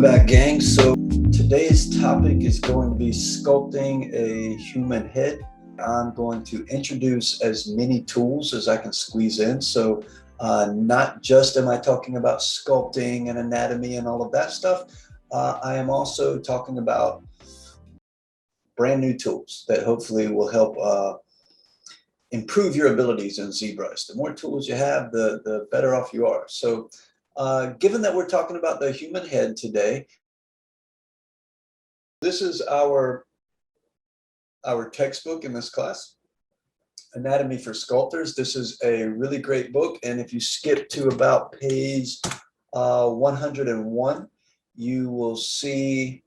Welcome back, gang. So today's topic is going to be sculpting a human head. I'm going to introduce as many tools as I can squeeze in. So not just am I talking about sculpting and anatomy and all of that stuff, I am also talking about brand new tools that hopefully will help improve your abilities in Zbrush. The more tools you have, the better off you are. So given that we're talking about the human head today, this is our textbook in this class, Anatomy for Sculptors. This is a really great book, and if you skip to about page 101, you will see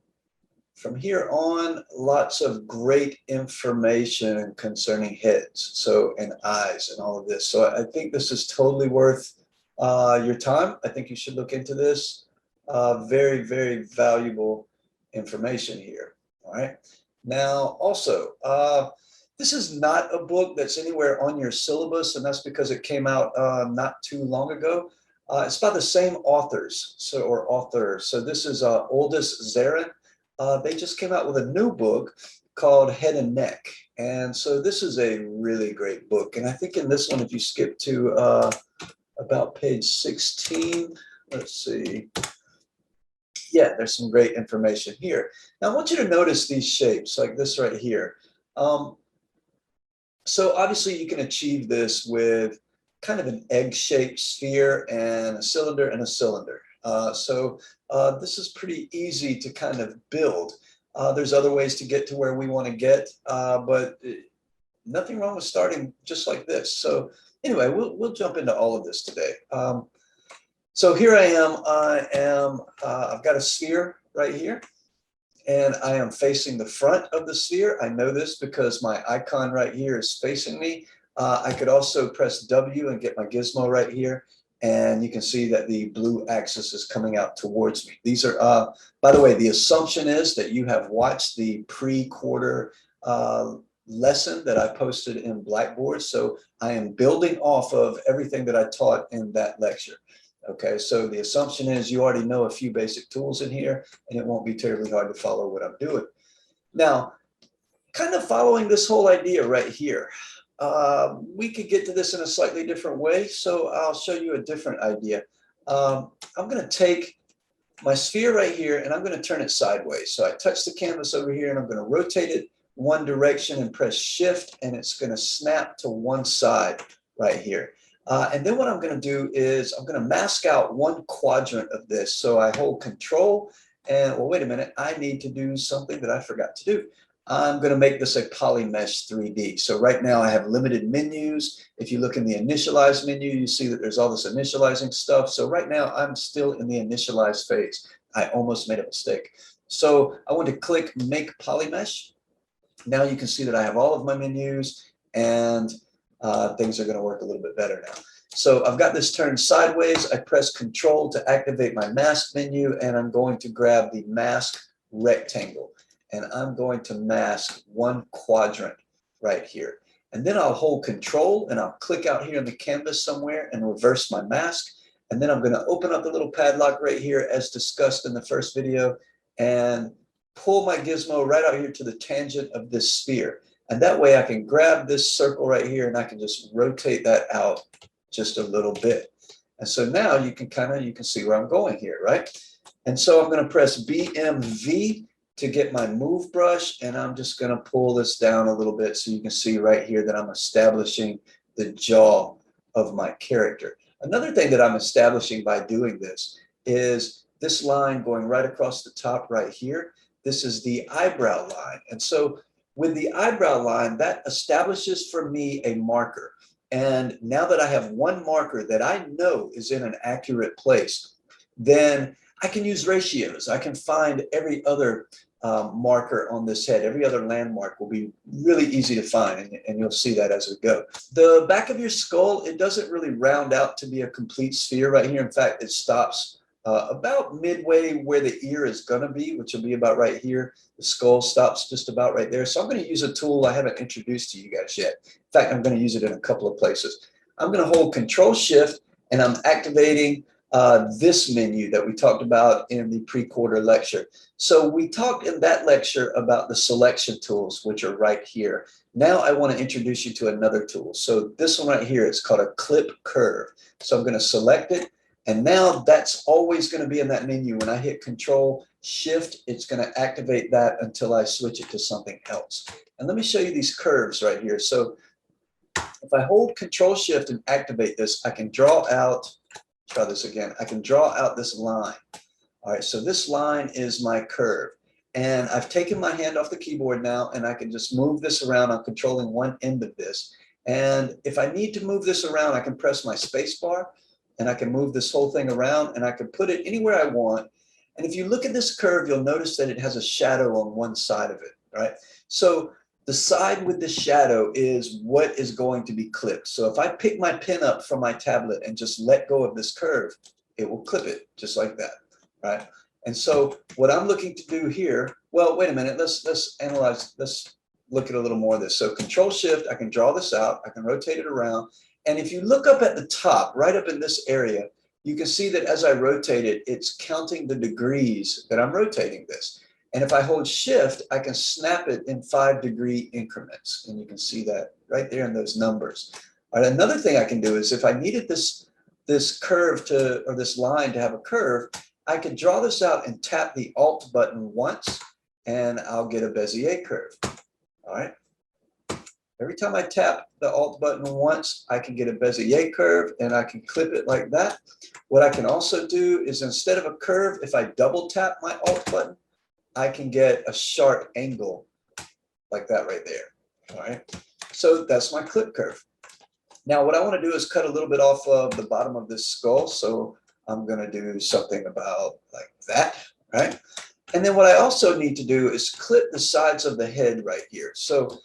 from here on lots of great information concerning heads, and eyes and all of this. So I think this is totally worth your time. I think you should look into this. Very, very valuable information here. All right. Now, also, this is not a book that's anywhere on your syllabus, and that's because it came out not too long ago. It's by the same authors, or author. So this is Oldest Zarin. They just came out with a new book called Head and Neck. And so this is a really great book. And I think in this one, if you skip to about page 16, let's see. Yeah, there's some great information here. Now I want you to notice these shapes like this right here. So obviously you can achieve this with kind of an egg-shaped sphere and a cylinder and a cylinder. This is pretty easy to kind of build. There's other ways to get to where we want to get, but nothing wrong with starting just like this. So anyway, we'll jump into all of this today. So here I am. I've got a sphere right here, and I am facing the front of the sphere. I know this because my icon right here is facing me. I could also press W and get my gizmo right here, and you can see that the blue axis is coming out towards me. These are, by the way, the assumption is that you have watched the pre-quarter lesson that I posted in Blackboard. So I am building off of everything that I taught in that lecture. Okay, so the assumption is you already know a few basic tools in here, and it won't be terribly hard to follow what I'm doing. Now, kind of following this whole idea right here, we could get to this in a slightly different way, so I'll show you a different idea. I'm going to take my sphere right here, and I'm going to turn it sideways. So I touch the canvas over here, and I'm going to rotate it one direction and press Shift, and it's going to snap to one side right here. And then what I'm going to do is I'm going to mask out one quadrant of this. So I hold Control, and well, wait a minute, I need to do something that I forgot to do. I'm going to make this a polymesh 3D. So right now I have limited menus. If you look in the initialize menu, you see that there's all this initializing stuff. So right now I'm still in the initialize phase. I almost made a mistake. So I want to click Make Polymesh. Now you can see that I have all of my menus, and things are going to work a little bit better now. So I've got this turned sideways. I press Control to activate my mask menu, and I'm going to grab the mask rectangle, and I'm going to mask one quadrant right here. And then I'll hold Control, and I'll click out here on the canvas somewhere and reverse my mask. And then I'm going to open up the little padlock right here as discussed in the first video, and pull my gizmo right out here to the tangent of this sphere. And that way I can grab this circle right here, and I can just rotate that out just a little bit. And so now you can see where I'm going here, right? And so I'm going to press BMV to get my move brush, and I'm just going to pull this down a little bit so you can see right here that I'm establishing the jaw of my character. Another thing that I'm establishing by doing this is this line going right across the top right here. This is the eyebrow line. And so with the eyebrow line, that establishes for me a marker. And now that I have one marker that I know is in an accurate place, then I can use ratios. I can find every other marker on this head. Every other landmark will be really easy to find, and you'll see that as we go. The back of your skull, it doesn't really round out to be a complete sphere right here. In fact, it stops about midway where the ear is going to be, which will be about right here. The skull stops just about right there. So I'm going to use a tool I haven't introduced to you guys yet. In fact, I'm going to use it in a couple of places. I'm going to hold Control Shift, and I'm activating this menu that we talked about in the pre-quarter lecture. So we talked in that lecture about the selection tools, which are right here. Now I want to introduce you to another tool. So this one right here is called a clip curve. So I'm going to select it. And now that's always going to be in that menu. When I hit Control Shift, it's going to activate that until I switch it to something else. And let me show you these curves right here. So if I hold Control Shift and activate this, I can draw out, try this again, I can draw out this line. All right, so this line is my curve. And I've taken my hand off the keyboard now, and I can just move this around. I'm controlling one end of this. And if I need to move this around, I can press my space bar, and I can move this whole thing around, and I can put it anywhere I want. And if you look at this curve, you'll notice that it has a shadow on one side of it, right? So the side with the shadow is what is going to be clipped. So if I pick my pen up from my tablet and just let go of this curve, it will clip it just like that, right? And so what I'm looking to do here, well, wait a minute, let's analyze, let's look at a little more of this. So Control Shift, I can draw this out, I can rotate it around. And if you look up at the top, right up in this area, you can see that as I rotate it, it's counting the degrees that I'm rotating this. And if I hold Shift, I can snap it in 5-degree increments. And you can see that right there in those numbers. All right, another thing I can do is if I needed this curve to, or this line to have a curve, I can draw this out and tap the Alt button once, and I'll get a Bezier curve. All right. Every time I tap the Alt button once, I can get a Bezier curve, and I can clip it like that. What I can also do is instead of a curve, if I double tap my Alt button, I can get a sharp angle like that right there. All right. So that's my clip curve. Now what I want to do is cut a little bit off of the bottom of this skull. So I'm going to do something about like that, right? And then what I also need to do is clip the sides of the head right here. So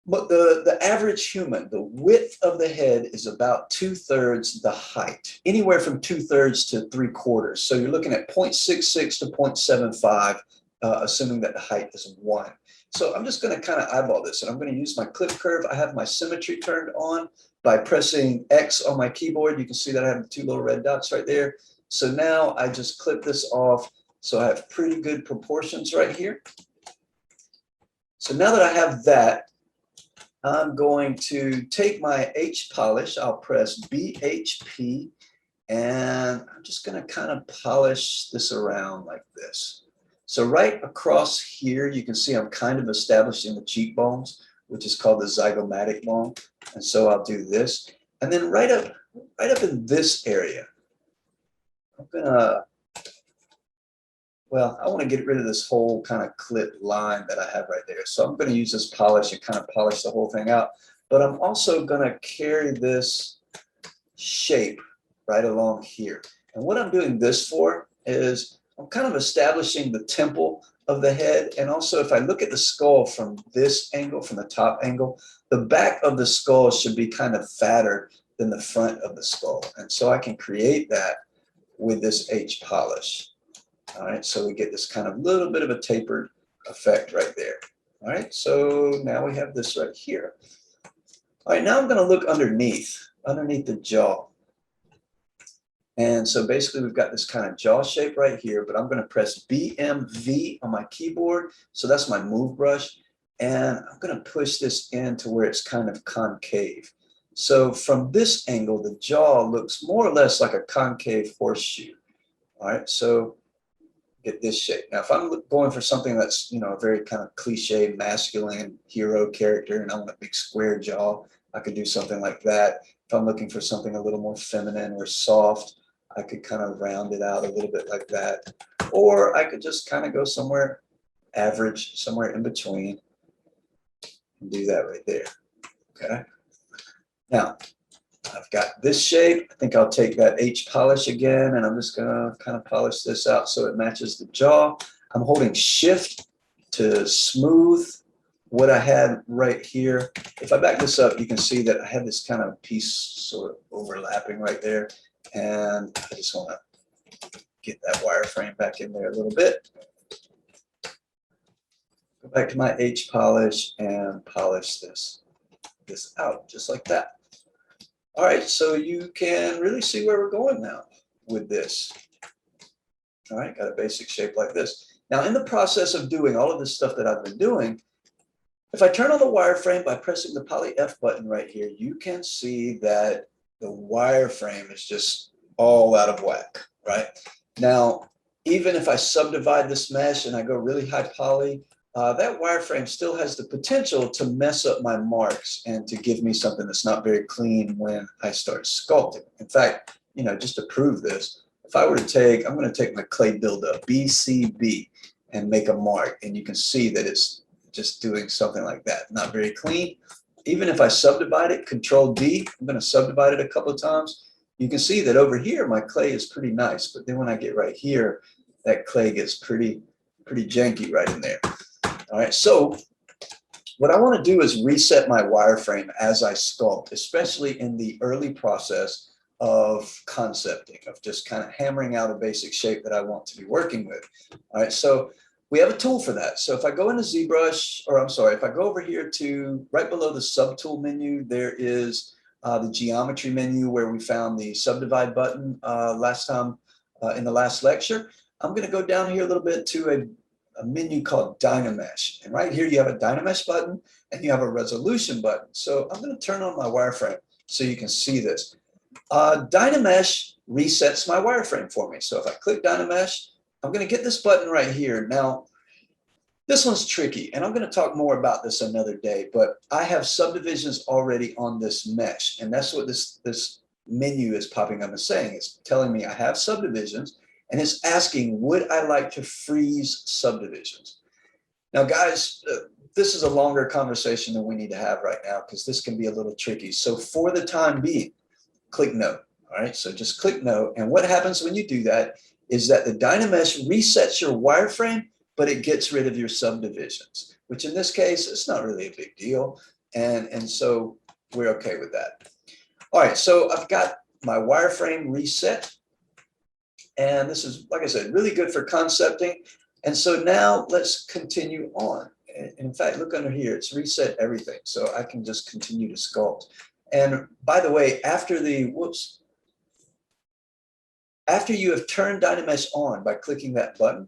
but the average human, the width of the head is about 2/3 the height, anywhere from 2/3 to 3/4. So you're looking at 0.66 to 0.75, assuming that the height is 1. So I'm just going to kind of eyeball this, and I'm going to use my clip curve. I have my symmetry turned on by pressing X on my keyboard. You can see that I have the 2 little red dots right there. So now I just clip this off. So I have pretty good proportions right here. So now that I have that, I'm going to take my H polish. I'll press BHP, and I'm just going to kind of polish this around like this. So right across here, you can see I'm kind of establishing the cheekbones, which is called the zygomatic bone. And so I'll do this. And then right up in this area, I'm going to, well, I want to get rid of this whole kind of clip line that I have right there. So I'm going to use this polish and kind of polish the whole thing out. But I'm also going to carry this shape right along here. And what I'm doing this for is I'm kind of establishing the temple of the head. And also if I look at the skull from this angle, from the top angle, the back of the skull should be kind of fatter than the front of the skull. And so I can create that with this H polish. All right, so we get this kind of little bit of a tapered effect right there. All right, so now we have this right here. All right, now I'm going to look underneath the jaw. And so basically we've got this kind of jaw shape right here, but I'm going to press BMV on my keyboard. So that's my move brush. And I'm going to push this in to where it's kind of concave. So from this angle, the jaw looks more or less like a concave horseshoe. All right, so get this shape. Now, if I'm going for something that's, you know, a very kind of cliche masculine hero character and I want a big square jaw, I could do something like that. If I'm looking for something a little more feminine or soft, I could kind of round it out a little bit like that. Or I could just kind of go somewhere average, somewhere in between, and do that right there. Okay. Now, I've got this shape. I think I'll take that H polish again, and I'm just going to kind of polish this out so it matches the jaw. I'm holding Shift to smooth what I had right here. If I back this up, you can see that I have this kind of piece sort of overlapping right there, and I just want to get that wireframe back in there a little bit. Go back to my H polish and polish this out just like that. All right, so you can really see where we're going now. with this. All right, got a basic shape like this. Now, in the process of doing all of this stuff that I've been doing, if I turn on the wireframe by pressing the Poly F button right here, you can see that the wireframe is just all out of whack, right? Now, even if I subdivide this mesh and I go really high poly, that wireframe still has the potential to mess up my marks and to give me something that's not very clean when I start sculpting. In fact, you know, just to prove this, if I were to take, I'm going to take my clay buildup, BCB, and make a mark, and you can see that it's just doing something like that, not very clean. Even if I subdivide it, Control D, I'm going to subdivide it a couple of times. You can see that over here, my clay is pretty nice, but then when I get right here, that clay gets pretty janky right in there. All right, so what I want to do is reset my wireframe as I sculpt, especially in the early process of concepting, of just kind of hammering out a basic shape that I want to be working with. All right, so we have a tool for that. So if I go into Zbrush, or I'm sorry, if I go over here to right below the subtool menu, there is the geometry menu where we found the subdivide button last time in the last lecture. I'm going to go down here a little bit to a menu called Dynamesh. And right here you have a Dynamesh button and you have a resolution button. So I'm going to turn on my wireframe so you can see this. Dynamesh resets my wireframe for me. So if I click Dynamesh, I'm going to get this button right here. Now, this one's tricky, and I'm going to talk more about this another day, but I have subdivisions already on this mesh, and that's what this menu is popping up and saying. It's telling me I have subdivisions, and it's asking, would I like to freeze subdivisions? Now, guys, this is a longer conversation than we need to have right now because this can be a little tricky. So for the time being, click no. All right, so just click no, and what happens when you do that is that the Dynamesh resets your wireframe, but it gets rid of your subdivisions, which in this case, it's not really a big deal. And so we're okay with that. All right, so I've got my wireframe reset. And this is, like I said, really good for concepting. And so now let's continue on. In fact, look under here, it's reset everything. So I can just continue to sculpt. And by the way, after you have turned Dynamesh on by clicking that button,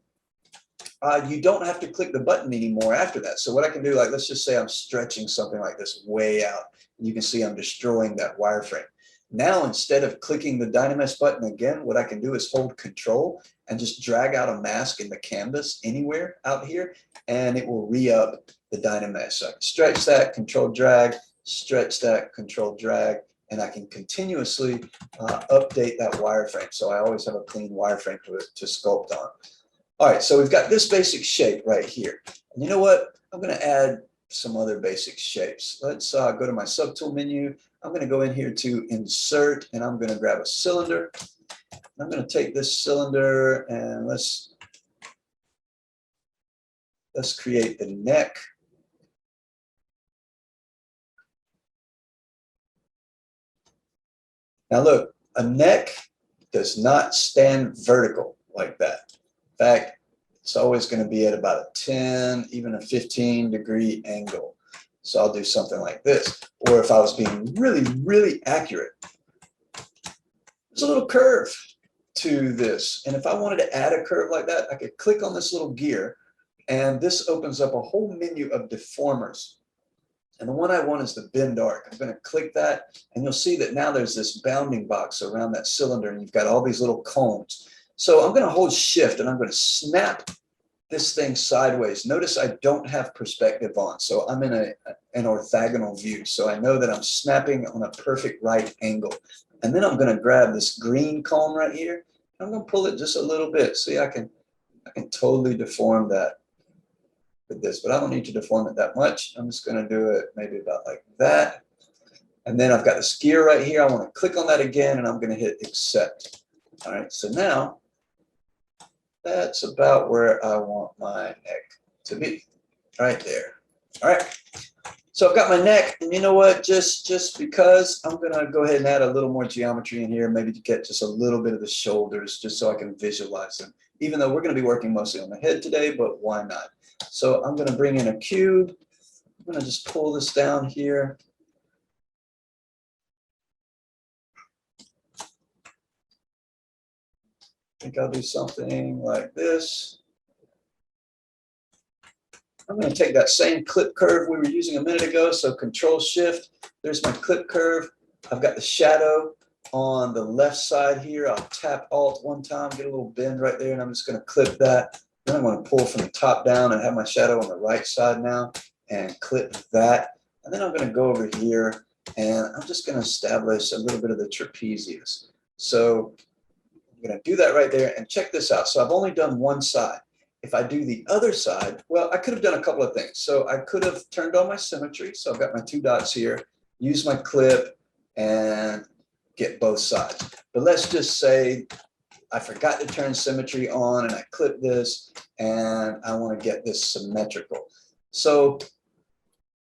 you don't have to click the button anymore after that. So what I can do, like, let's just say I'm stretching something like this way out, and you can see I'm destroying that wireframe. Now, instead of clicking the Dynamesh button again, what I can do is hold Control and just drag out a mask in the canvas anywhere out here, and it will re-up the Dynamesh. So I can stretch that, Control drag, stretch that, Control drag, and I can continuously update that wireframe. So I always have a clean wireframe to sculpt on. All right, so we've got this basic shape right here. And you know what? I'm going to add some other basic shapes. Let's go to my subtool menu. I'm going to go in here to insert, and I'm going to grab a cylinder. I'm going to take this cylinder and let's create the neck. Now look, a neck does not stand vertical like that. In fact, it's always going to be at about a 10, even a 15-degree angle. So I'll do something like this. Or if I was being really, really accurate, there's a little curve to this. And if I wanted to add a curve like that, I could click on this little gear, and this opens up a whole menu of deformers. And the one I want is the bend arc. I'm going to click that, and you'll see that now there's this bounding box around that cylinder, and you've got all these little cones. So I'm going to hold Shift, and I'm going to snap this thing sideways. Notice I don't have perspective on, so I'm in an orthogonal view. So I know that I'm snapping on a perfect right angle. And then I'm going to grab this green cone right here. I'm going to pull it just a little bit. See, I can totally deform that with this, but I don't need to deform it that much. I'm just going to do it maybe about like that. And then I've got this gear right here. I want to click on that again, and I'm going to hit accept. All right, so now that's about where I want my neck to be, right there. All right, so I've got my neck, and you know what, just because I'm going to go ahead and add a little more geometry in here, maybe to get just a little bit of the shoulders, just so I can visualize them, even though we're going to be working mostly on the head today, but why not? So I'm going to bring in a cube. I'm going to just pull this down here. think I'll do something like this. I'm going to take that same clip curve we were using a minute ago. So Control Shift, there's my clip curve. I've got the shadow on the left side here. I'll tap Alt one time, get a little bend right there, and I'm just going to clip that. Then I'm going to pull from the top down and have my shadow on the right side now and clip that. And then I'm going to go over here and I'm just going to establish a little bit of the trapezius. So I'm going to do that right there, and check this out. So I've only done one side. If I do the other side, well, I could have done a couple of things. So I could have turned on my symmetry. So I've got my two dots here, use my clip and get both sides. But let's just say I forgot to turn symmetry on and I clip this and I want to get this symmetrical. So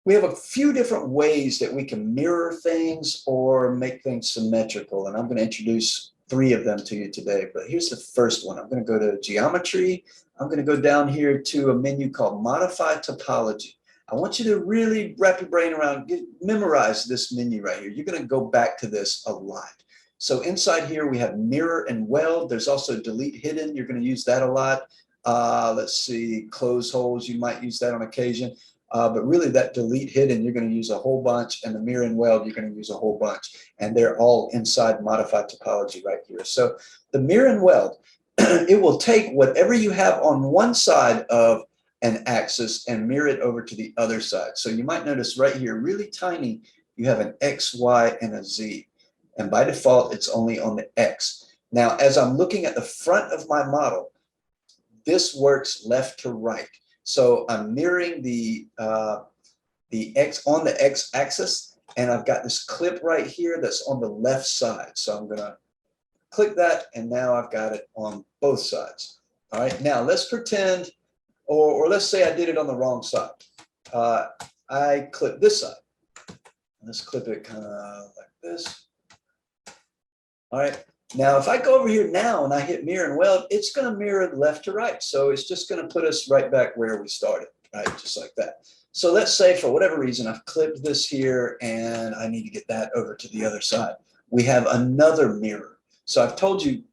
we have a few different ways that we can mirror things or make things symmetrical. And I'm going to introduce three of them to you today. But here's the first one. I'm going to go to Geometry. I'm going to go down here to a menu called Modify Topology. I want you to really wrap your brain around, memorize this menu right here. You're going to go back to this a lot. So inside here, we have Mirror and Weld. There's also Delete Hidden. You're going to use that a lot. Let's see, Close Holes. You might use that on occasion. But really that Delete Hidden, you're going to use a whole bunch, and the Mirror and Weld, you're going to use a whole bunch. And they're all inside Modify Topology right here. So the Mirror and Weld, it will take whatever you have on one side of an axis and mirror it over to the other side. So you might notice right here, really tiny, you have an X, Y, and a Z. And by default, it's only on the X. Now, as I'm looking at the front of my model, this works left to right. So I'm mirroring the X on the X axis, and I've got this clip right here that's on the left side. So I'm gonna click that, and now I've got it on both sides. All right, now let's pretend, or let's say I did it on the wrong side. I clip this side. Let's clip it kind of like this. All right, now if I go over here now and I hit Mirror and Weld, it's gonna mirror left to right. So it's just gonna put us right back where we started, right, just like that. So let's say for whatever reason, I've clipped this here and I need to get that over to the other side. We have another mirror. So I've told you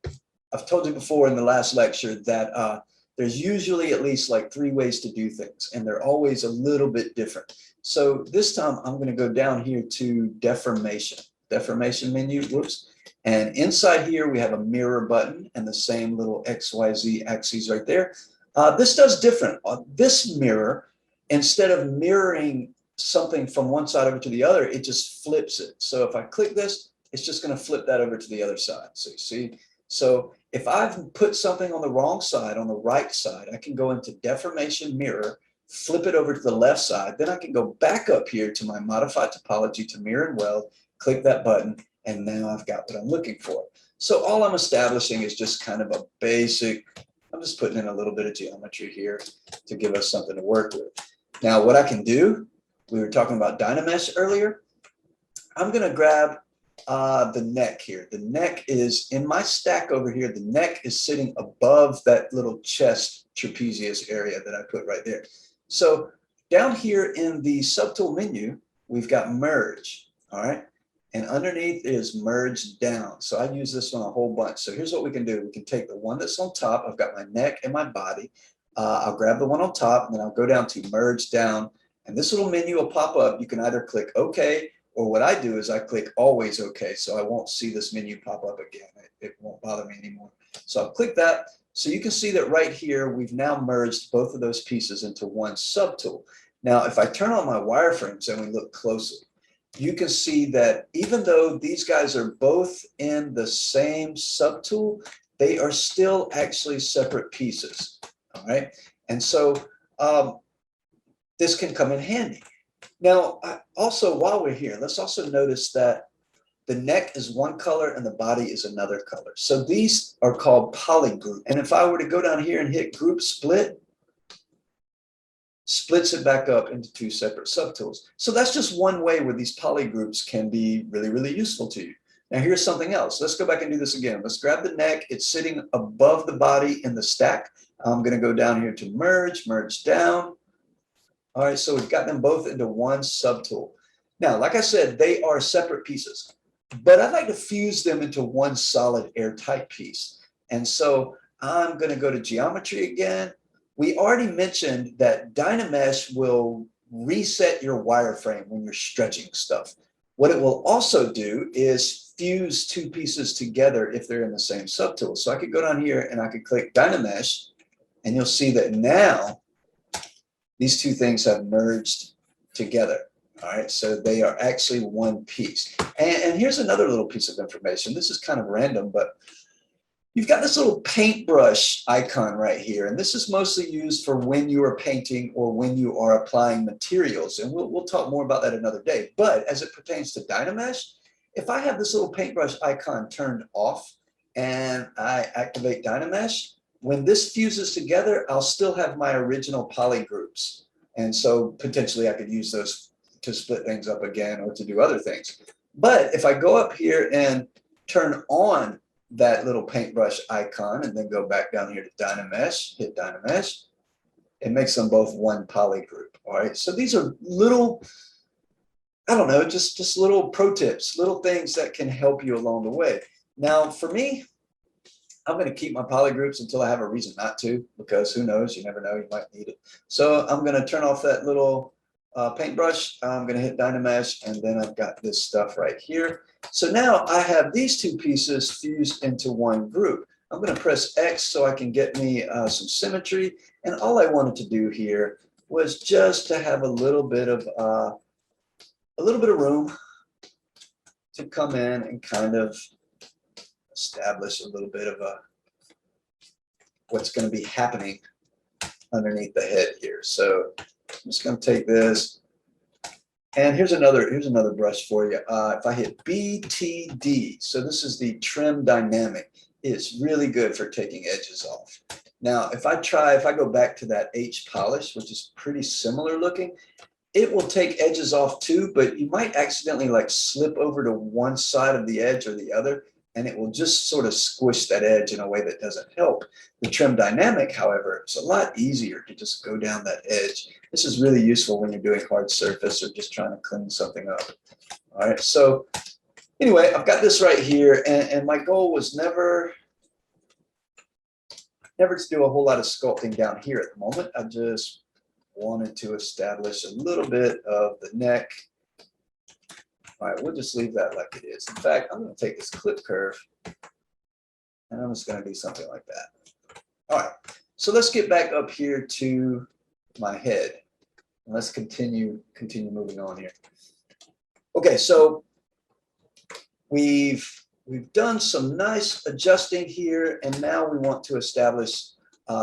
before in the last lecture that there's usually at least like 3 ways to do things, and they're always a little bit different. So this time I'm going to go down here to deformation menu, whoops. And inside here we have a mirror button and the same little XYZ axes right there. This does different. This mirror, instead of mirroring something from one side over to the other, it just flips it. So if I click this, it's just going to flip that over to the other side. So you see, so if I've put something on the wrong side, on the right side, I can go into deformation mirror, flip it over to the left side. Then I can go back up here to my Modify Topology to Mirror and Weld, click that button, and now I've got what I'm looking for. So all I'm establishing is just kind of a basic, I'm just putting in a little bit of geometry here to give us something to work with. Now what I can do, we were talking about Dynamesh earlier. I'm going to grab the neck here. The neck is in my stack over here. The neck is sitting above that little chest trapezius area that I put right there. So down here in the subtool menu, we've got merge, all right? And underneath is merge down. So I use this one a whole bunch. So here's what we can do. We can take the one that's on top. I've got my neck and my body. I'll grab the one on top, and then I'll go down to merge down. And this little menu will pop up. You can either click OK, or what I do is I click always OK, so I won't see this menu pop up again. It won't bother me anymore. So I'll click that. So you can see that right here, we've now merged both of those pieces into one subtool. Now, if I turn on my wireframes and we look closely, you can see that even though these guys are both in the same subtool, they are still actually separate pieces, all right? And so this can come in handy. Now, also, while we're here, let's also notice that the neck is one color and the body is another color. So these are called polygroup. And if I were to go down here and hit group split, splits it back up into 2 separate subtools. So that's just one way where these polygroups can be really, really useful to you. Now here's something else. Let's go back and do this again. Let's grab the neck. It's sitting above the body in the stack. I'm going to go down here to merge, merge down. All right, so we've got them both into one subtool. Now, like I said, they are separate pieces, but I'd like to fuse them into one solid airtight piece. And so I'm going to go to geometry again. We already mentioned that Dynamesh will reset your wireframe when you're stretching stuff. What it will also do is fuse two pieces together if they're in the same subtool. So I could go down here and I could click Dynamesh, and you'll see that now these two things have merged together. All right, so they are actually one piece. And here's another little piece of information. This is kind of random, but you've got this little paintbrush icon right here, and this is mostly used for when you are painting or when you are applying materials. And we'll talk more about that another day. But as it pertains to Dynamesh, if I have this little paintbrush icon turned off and I activate Dynamesh, when this fuses together, I'll still have my original poly groups. And so potentially I could use those to split things up again or to do other things. But if I go up here and turn on that little paintbrush icon and then go back down here to Dynamesh, hit Dynamesh, it makes them both one poly group. All right, so these are little, I don't know, just little pro tips, little things that can help you along the way. Now, for me, I'm going to keep my poly groups until I have a reason not to, because who knows, you never know, you might need it. So I'm going to turn off that little paintbrush. I'm going to hit Dynamesh, and then I've got this stuff right here. So now I have these two pieces fused into one group. I'm going to press X so I can get me some symmetry. And all I wanted to do here was just to have a little bit of room to come in and kind of establish a little bit of what's going to be happening underneath the head here. So I'm just going to take this, and here's another brush for you. If I hit BTD, so this is the trim dynamic. It's really good for taking edges off. Now, if I go back to that H polish, which is pretty similar looking, it will take edges off too, but you might accidentally like slip over to one side of the edge or the other, and it will just sort of squish that edge in a way that doesn't help. The trim dynamic, however, it's a lot easier to just go down that edge. This is really useful when you're doing hard surface or just trying to clean something up. All right, so anyway, I've got this right here, and my goal was never to do a whole lot of sculpting down here at the moment. I just wanted to establish a little bit of the neck. All right, we'll just leave that like it is. In fact, I'm going to take this clip curve, and I'm just going to do something like that. All right, so let's get back up here to my head, and let's continue moving on here. Okay, so we've done some nice adjusting here, and now we want to establish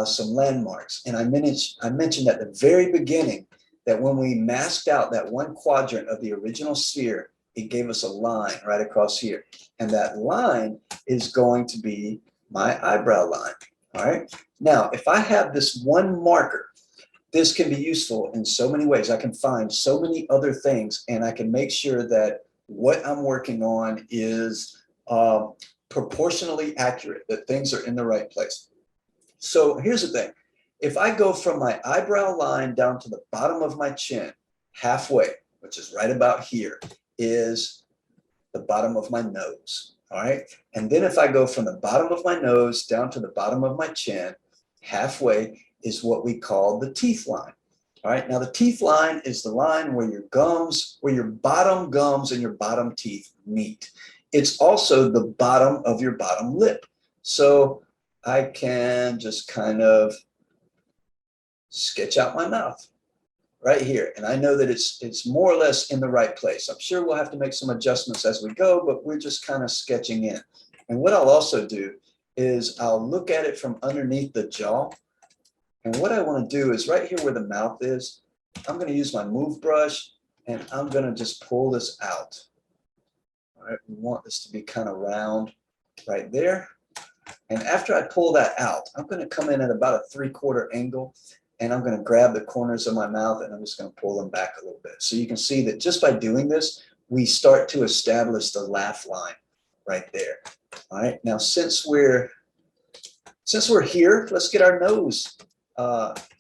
some landmarks. And I mentioned at the very beginning that when we masked out that one quadrant of the original sphere, it gave us a line right across here. And that line is going to be my eyebrow line. All right. Now, if I have this one marker, this can be useful in so many ways. I can find so many other things, and I can make sure that what I'm working on is proportionally accurate, that things are in the right place. So here's the thing. If I go from my eyebrow line down to the bottom of my chin, halfway, which is right about here, is the bottom of my nose. All right. And then if I go from the bottom of my nose down to the bottom of my chin, halfway is what we call the teeth line. All right. Now the teeth line is the line where your gums, where your bottom gums and your bottom teeth meet. It's also the bottom of your bottom lip. So I can just kind of sketch out my mouth right here. And I know that it's more or less in the right place. I'm sure we'll have to make some adjustments as we go, but we're just kind of sketching in. And what I'll also do is I'll look at it from underneath the jaw. And what I want to do is right here where the mouth is, I'm going to use my move brush, and I'm going to just pull this out. All right, we want this to be kind of round right there. And after I pull that out, I'm going to come in at about a 3/4 angle, and I'm going to grab the corners of my mouth, and I'm just going to pull them back a little bit. So you can see that just by doing this, we start to establish the laugh line right there. All right, now since we're here, let's get our nose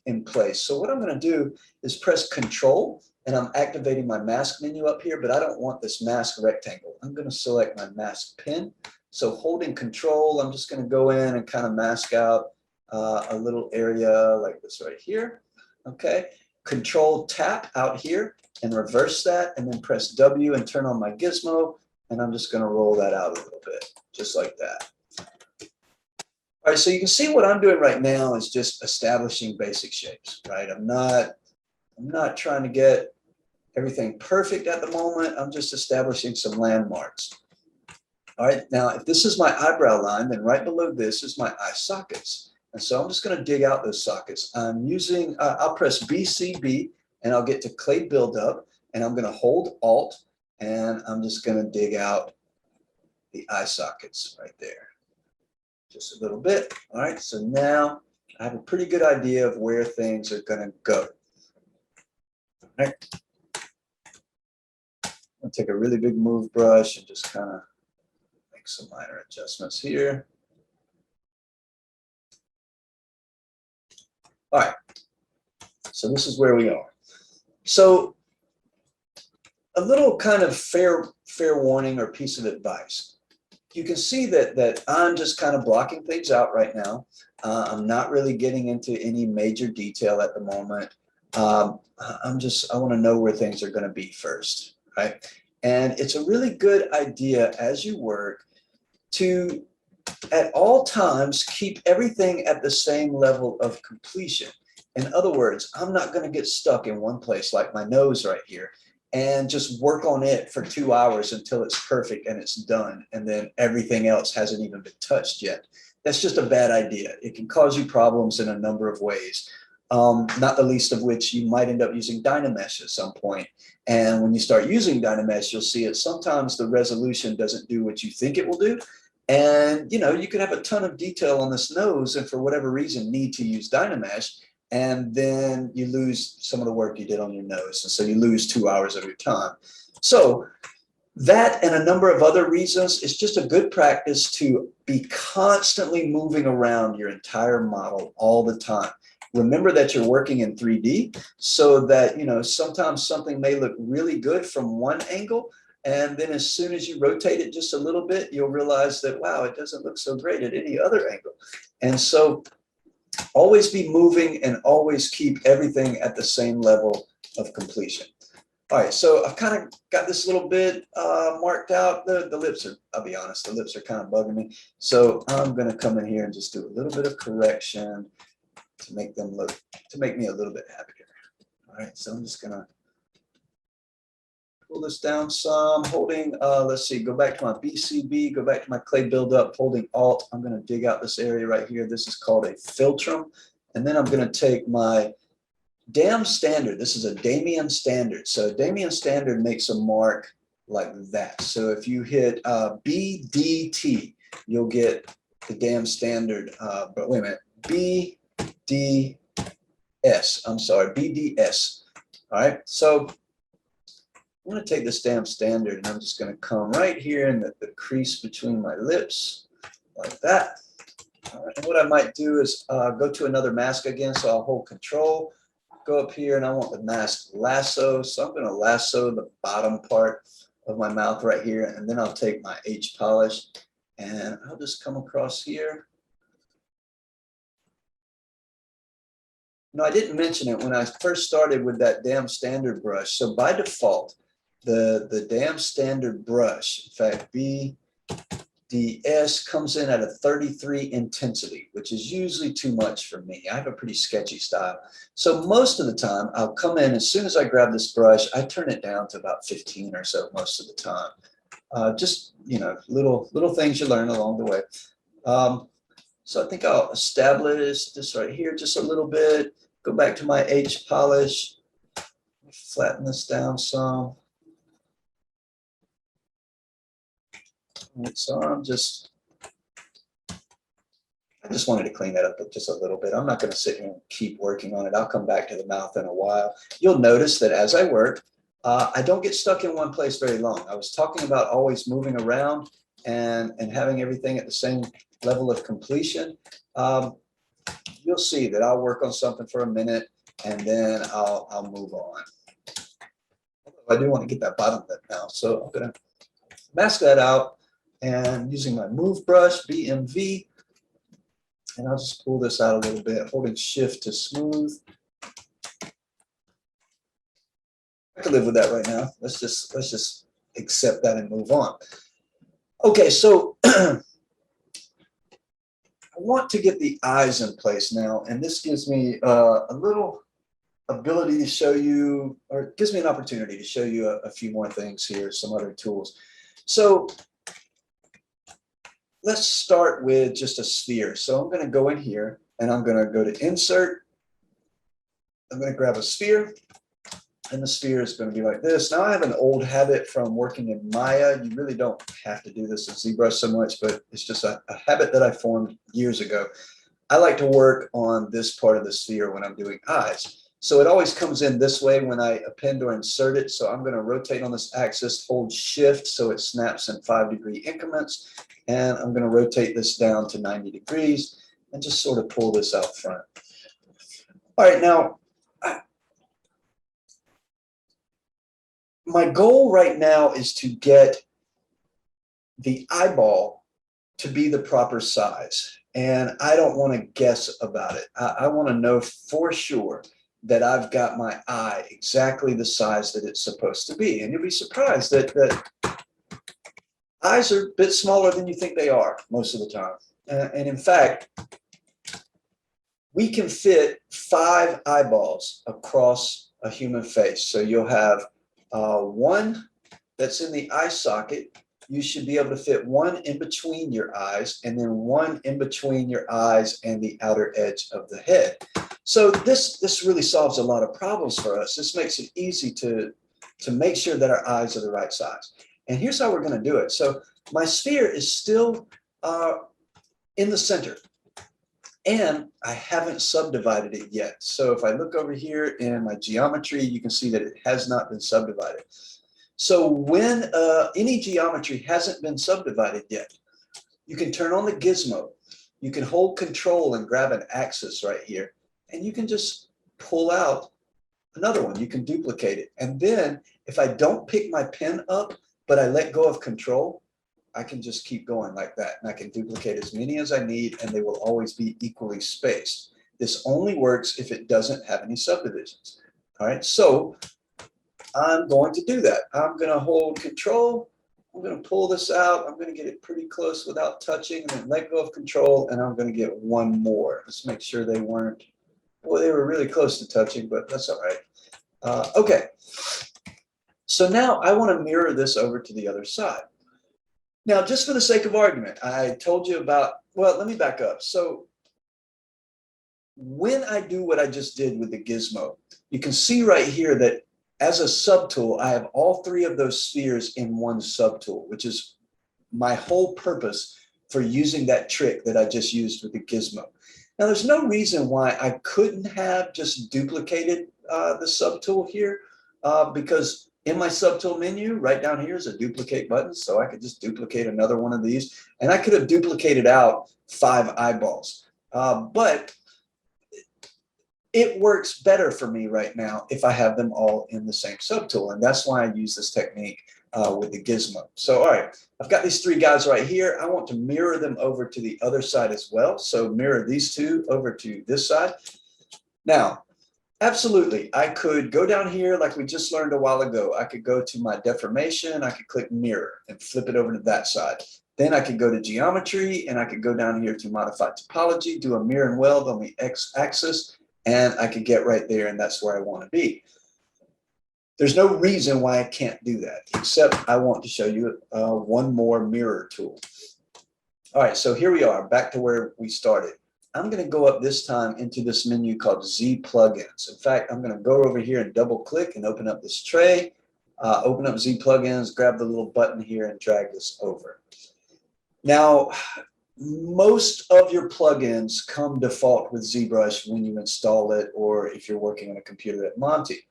in place. So what I'm going to do is press Control, and I'm activating my mask menu up here, but I don't want this mask rectangle. I'm going to select my mask pin. So holding control, I'm just going to go in and kind of mask out a little area like this right here. Okay, control tap out here and reverse that, and then press W and turn on my gizmo, and I'm just going to roll that out a little bit, just like that. All right, so you can see what I'm doing right now is just establishing basic shapes, right? I'm not trying to get everything perfect at the moment. I'm just establishing some landmarks. All right, now if this is my eyebrow line, then right below this is my eye sockets. And so I'm just going to dig out those sockets. I'm using, I'll press BCB and I'll get to clay buildup, and I'm going to hold Alt, and I'm just going to dig out the eye sockets right there. Just a little bit. All right, so now I have a pretty good idea of where things are going to go. All right. I'll take a really big move brush and just kind of make some minor adjustments here. All right, so this is where we are. So a little kind of fair warning or piece of advice. You can see that I'm just kind of blocking things out right now. I'm not really getting into any major detail at the moment. I want to know where things are going to be first, right? And it's a really good idea as you work to, at all times, keep everything at the same level of completion. In other words, I'm not going to get stuck in one place like my nose right here and just work on it for 2 hours until it's perfect and it's done, and then everything else hasn't even been touched yet. That's just a bad idea. It can cause you problems in a number of ways, not the least of which you might end up using Dynamesh at some point. And when you start using Dynamesh, you'll see it sometimes the resolution doesn't do what you think it will do. And you could have a ton of detail on this nose and for whatever reason need to use Dynamesh, and then you lose some of the work you did on your nose. And so you lose 2 hours of your time. So that and a number of other reasons, it's just a good practice to be constantly moving around your entire model all the time. Remember that you're working in 3D, so that sometimes something may look really good from one angle, and then as soon as you rotate it just a little bit, you'll realize that, wow, it doesn't look so great at any other angle. And so always be moving and always keep everything at the same level of completion. All right, so I've kind of got this little bit marked out. The lips are, I'll be honest, the lips are kind of bugging me. So I'm going to come in here and just do a little bit of correction to make me a little bit happier. All right, so I'm just going to pull this down some, holding, let's see, go back to my BCB, go back to my clay buildup, holding Alt. I'm going to dig out this area right here. This is called a philtrum. And then I'm going to take my Dam standard. This is a Damian standard. So Damian standard makes a mark like that. So if you hit BDT, you'll get the Dam standard, but wait a minute, BDS, I'm sorry, BDS. All right, so I'm going to take this Dam standard and I'm just going to come right here in the crease between my lips like that. All right, and what I might do is go to another mask again. So I'll hold control, go up here, and I want the mask lasso. So I'm going to lasso the bottom part of my mouth right here, and then I'll take my H polish and I'll just come across here. I didn't mention it when I first started with that Dam standard brush. So by default, the Dam standard brush, in fact, BDS, comes in at a 33 intensity, which is usually too much for me. I have a pretty sketchy style. So most of the time, I'll come in, as soon as I grab this brush, I turn it down to about 15 or so most of the time. Just, little things you learn along the way. So I think I'll establish this right here just a little bit. Go back to my H polish, flatten this down some. So I just wanted to clean that up just a little bit. I'm not going to sit here and keep working on it. I'll come back to the mouth in a while. You'll notice that as I work, I don't get stuck in one place very long. I was talking about always moving around and having everything at the same level of completion. You'll see that I'll work on something for a minute and then I'll move on. I do want to get that bottom lip now, so I'm going to mask that out. and using my move brush, BMV, and I'll just pull this out a little bit, holding shift to smooth. I could live with that right now. Let's just accept that and move on. Okay, so I want to get the eyes in place now, and this gives me a little ability to show you, or it gives me an opportunity to show you a few more things here, some other tools. So let's start with just a sphere. So I'm going to go in here and I'm going to go to insert. I'm going to grab a sphere, and the sphere is going to be like this. Now I have an old habit from working in Maya. You really don't have to do this in ZBrush so much, but it's just a habit that I formed years ago. I like to work on this part of the sphere when I'm doing eyes. So it always comes in this way when I append or insert it. So I'm going to rotate on this axis, hold shift so it snaps in 5-degree increments. And I'm going to rotate this down to 90 degrees and just sort of pull this out front. All right, now, my goal right now is to get the eyeball to be the proper size. And I don't want to guess about it. I want to know for sure that I've got my eye exactly the size that it's supposed to be. And you'll be surprised that eyes are a bit smaller than you think they are most of the time. And in fact, we can fit 5 eyeballs across a human face. So you'll have one that's in the eye socket. You should be able to fit one in between your eyes, and then one in between your eyes and the outer edge of the head. So this really solves a lot of problems for us. This makes it easy to make sure that our eyes are the right size. And here's how we're going to do it. So my sphere is still in the center, and I haven't subdivided it yet. So if I look over here in my geometry, you can see that it has not been subdivided. So when any geometry hasn't been subdivided yet, you can turn on the gizmo. You can hold control and grab an axis right here, and you can just pull out another one. You can duplicate it. And then if I don't pick my pen up, but I let go of control, I can just keep going like that. And I can duplicate as many as I need, and they will always be equally spaced. This only works if it doesn't have any subdivisions. All right, so I'm going to do that. I'm going to hold control. I'm going to pull this out. I'm going to get it pretty close without touching, and then let go of control, and I'm going to get one more. Let's make sure they weren't, well, they were really close to touching, but that's all right. Okay. So now I want to mirror this over to the other side. Now, just for the sake of argument, I told you about, well, let me back up. So when I do what I just did with the gizmo, you can see right here that as a subtool, I have all 3 of those spheres in one subtool, which is my whole purpose for using that trick that I just used with the gizmo. Now, there's no reason why I couldn't have just duplicated the subtool here because in my subtool menu, right down here is a duplicate button. So I could just duplicate another one of these, and I could have duplicated out 5 eyeballs. But it works better for me right now if I have them all in the same subtool. And that's why I use this technique with the gizmo. So, all right, I've got these 3 guys right here. I want to mirror them over to the other side as well. So mirror these 2 over to this side. Now, absolutely, I could go down here like we just learned a while ago. I could go to my deformation. I could click mirror and flip it over to that side. Then I could go to geometry, and I could go down here to modify topology, do a mirror and weld on the x-axis, and I could get right there, and that's where I want to be. There's no reason why I can't do that, except I want to show you one more mirror tool. All right, so here we are, back to where we started. I'm going to go up this time into this menu called Z Plugins. In fact, I'm going to go over here and double click and open up this tray, open up Z Plugins, grab the little button here and drag this over. Now, most of your plugins come default with ZBrush when you install it, or if you're working on a computer at Monty.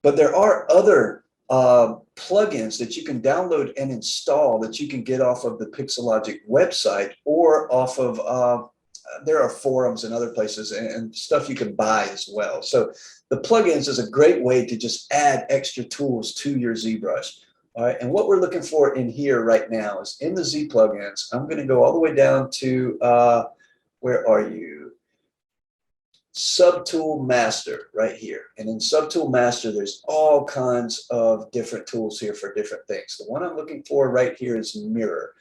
But there are other plugins that you can download and install that you can get off of the Pixelogic website or off of, there are forums and other places and stuff you can buy as well. So the plugins is a great way to just add extra tools to your ZBrush. All right, and what we're looking for in here right now is in the Z plugins, I'm going to go all the way down to, where are you? Subtool Master right here. And in Subtool Master, there's all kinds of different tools here for different things. The one I'm looking for right here is mirror.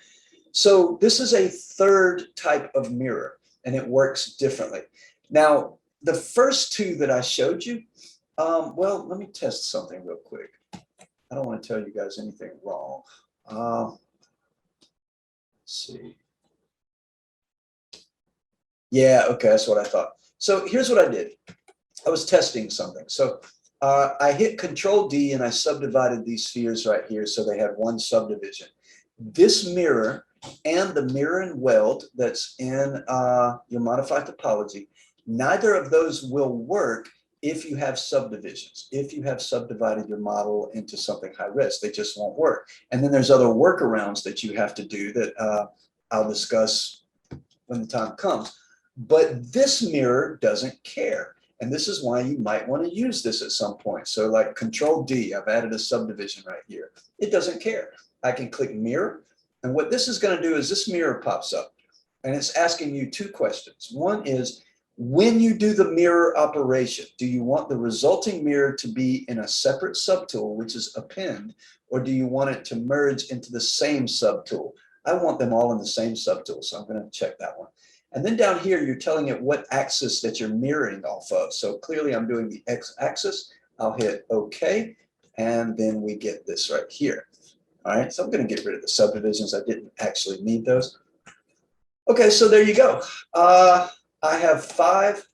So this is a third type of mirror, and it works differently. Now, the first two that I showed you, well, let me test something real quick. I don't want to tell you guys anything wrong. Let's see. Yeah, okay, that's what I thought. So here's what I did. I was testing something. So I hit Control D and I subdivided these spheres right here so they had one subdivision. This mirror and the mirror and weld that's in your modified topology, neither of those will work if you have subdivisions. If you have subdivided your model into something high res, they just won't work. And then there's other workarounds that you have to do that I'll discuss when the time comes. But this mirror doesn't care. And this is why you might want to use this at some point. So like Control D, I've added a subdivision right here. It doesn't care. I can click mirror. And what this is going to do is this mirror pops up. And it's asking you two questions. One is, when you do the mirror operation, do you want the resulting mirror to be in a separate subtool, which is append, or do you want it to merge into the same subtool? I want them all in the same subtool, so I'm going to check that one. And then down here, you're telling it what axis that you're mirroring off of. So clearly I'm doing the X axis. I'll hit OK, and then we get this right here. All right, so I'm going to get rid of the subdivisions. I didn't actually need those. Okay, so there you go. I have 5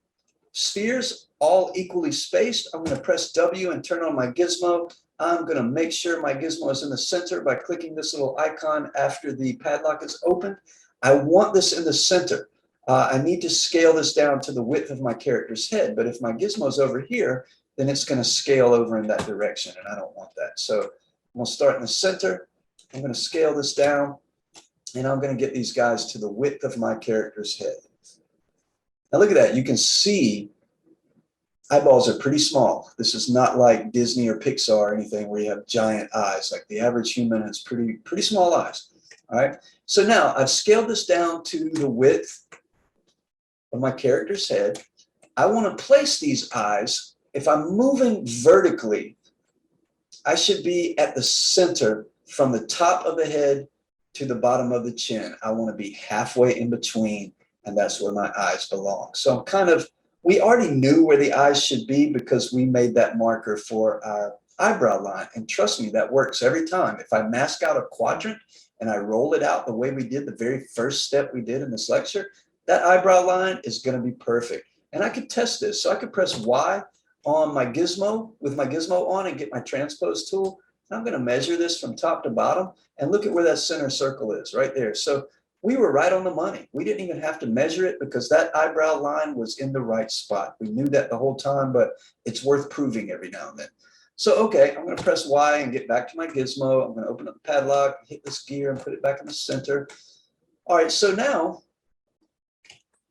spheres, all equally spaced. I'm going to press W and turn on my gizmo. I'm going to make sure my gizmo is in the center by clicking this little icon after the padlock is opened. I want this in the center. I need to scale this down to the width of my character's head, but if my gizmo is over here, then it's going to scale over in that direction, and I don't want that. So I'm going to start in the center. I'm going to scale this down, and I'm going to get these guys to the width of my character's head. Now look at that. You can see eyeballs are pretty small. This is not like Disney or Pixar or anything where you have giant eyes. Like the average human has pretty small eyes. All right. So now I've scaled this down to the width of my character's head. I want to place these eyes. If I'm moving vertically, I should be at the center from the top of the head to the bottom of the chin. I want to be halfway in between, and that's where my eyes belong. So I'm kind of, we already knew where the eyes should be because we made that marker for our eyebrow line. And trust me, that works every time. If I mask out a quadrant and I roll it out the way we did the very first step we did in this lecture, that eyebrow line is going to be perfect. And I could test this. So I could press Y on my gizmo with my gizmo on and get my transpose tool. And I'm going to measure this from top to bottom and look at where that center circle is right there. So we were right on the money. We didn't even have to measure it because that eyebrow line was in the right spot. We knew that the whole time, but it's worth proving every now and then. So, okay, I'm going to press Y and get back to my gizmo. I'm going to open up the padlock, hit this gear, and put it back in the center. All right, so now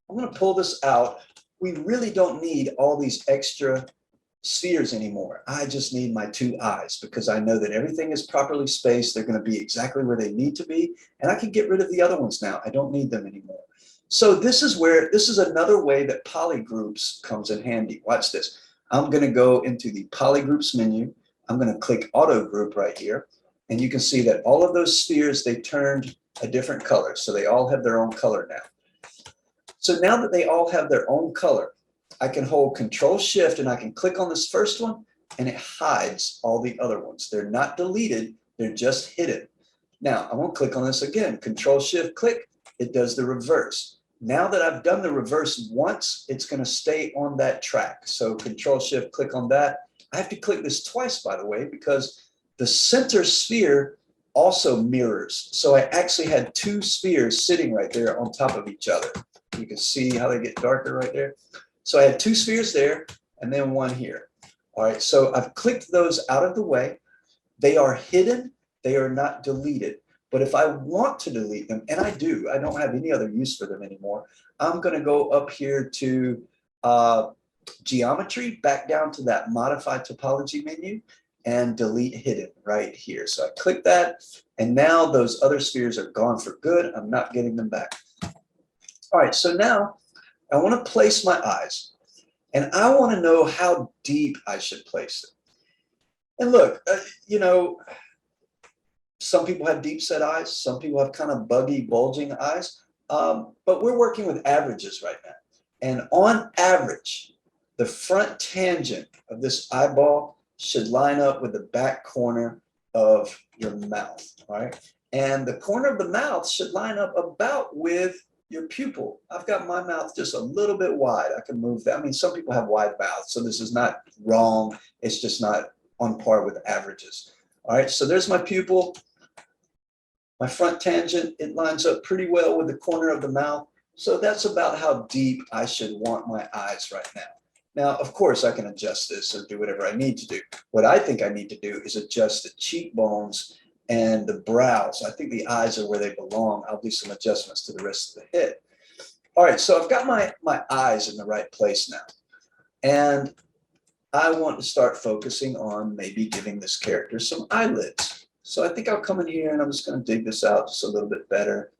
I'm going to pull this out. We really don't need all these extra spheres anymore. I just need my 2 eyes because I know that everything is properly spaced. They're going to be exactly where they need to be. And I can get rid of the other ones now. I don't need them anymore. So this is another way that polygroups comes in handy. Watch this. I'm going to go into the polygroups menu. I'm going to click auto group right here. And you can see that all of those spheres, they turned a different color. So they all have their own color now. So now that they all have their own color, I can hold Control Shift and I can click on this first one and it hides all the other ones. They're not deleted, they're just hidden. Now I won't click on this again. Control Shift click, it does the reverse. Now that I've done the reverse once, it's going to stay on that track. So Control Shift click on that. I have to click this twice, by the way, because the center sphere also mirrors. So I actually had 2 spheres sitting right there on top of each other. You can see how they get darker right there. So I had 2 spheres there and then 1 here. All right, so I've clicked those out of the way. They are hidden, they are not deleted. But if I want to delete them, and I do, I don't have any other use for them anymore, I'm going to go up here to geometry, back down to that modified topology menu, and delete hidden right here. So I click that, and now those other spheres are gone for good. I'm not getting them back. All right, so now I want to place my eyes, and I want to know how deep I should place them. And look, you know, some people have deep set eyes, some people have kind of buggy, bulging eyes, but we're working with averages right now. And on average, the front tangent of this eyeball should line up with the back corner of your mouth, all right? And the corner of the mouth should line up about with your pupil. I've got my mouth just a little bit wide. I can move that. I mean, some people have wide mouths, so this is not wrong. It's just not on par with averages. All right, so there's my pupil. My front tangent, it lines up pretty well with the corner of the mouth. So that's about how deep I should want my eyes right now. Now, of course, I can adjust this or do whatever I need to do. What I think I need to do is adjust the cheekbones and the brows. I think the eyes are where they belong. I'll do some adjustments to the rest of the head. All right, so I've got my eyes in the right place now. And I want to start focusing on maybe giving this character some eyelids. So I think I'll come in here and I'm just going to dig this out just a little bit better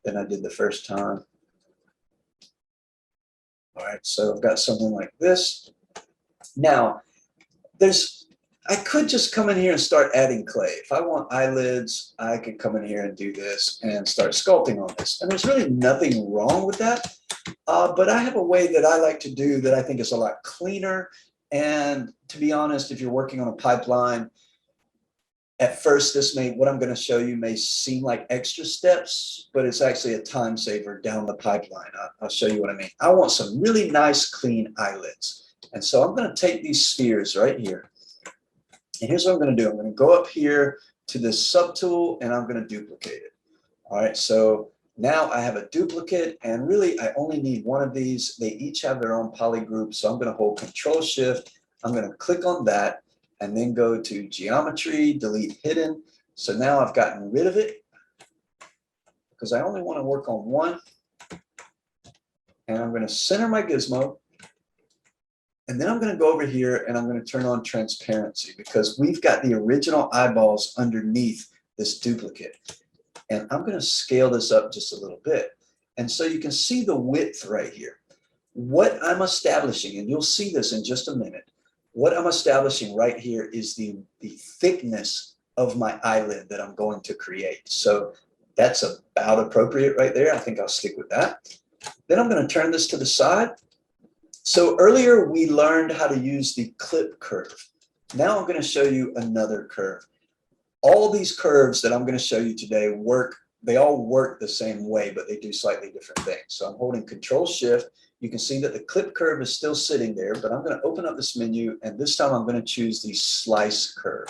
than I did the first time. All right, so I've got something like this. Now, I could just come in here and start adding clay. If I want eyelids, I could come in here and do this and start sculpting on this. And there's really nothing wrong with that. But I have a way that I like to do that I think is a lot cleaner. And to be honest, if you're working on a pipeline, at first, what I'm going to show you may seem like extra steps, but it's actually a time saver down the pipeline. I'll show you what I mean. I want some really nice, clean eyelids. And so I'm going to take these spheres right here. And here's what I'm going to do. I'm going to go up here to this subtool, and I'm going to duplicate it. All right, so now I have a duplicate, and really I only need one of these. They each have their own poly group, so I'm going to hold Control-Shift. I'm going to click on that, and then go to geometry, delete hidden. So now I've gotten rid of it because I only want to work on one. And I'm going to center my gizmo. And then I'm going to go over here and I'm going to turn on transparency because we've got the original eyeballs underneath this duplicate. And I'm going to scale this up just a little bit. And so you can see the width right here. What I'm establishing, and you'll see this in just a minute, what I'm establishing right here is the thickness of my eyelid that I'm going to create. So that's about appropriate right there. I think I'll stick with that. Then I'm going to turn this to the side. So earlier we learned how to use the clip curve. Now I'm going to show you another curve. All these curves that I'm going to show you today they all work the same way, but they do slightly different things. So I'm holding Control-Shift. You can see that the clip curve is still sitting there, but I'm going to open up this menu, and this time I'm going to choose the slice curve.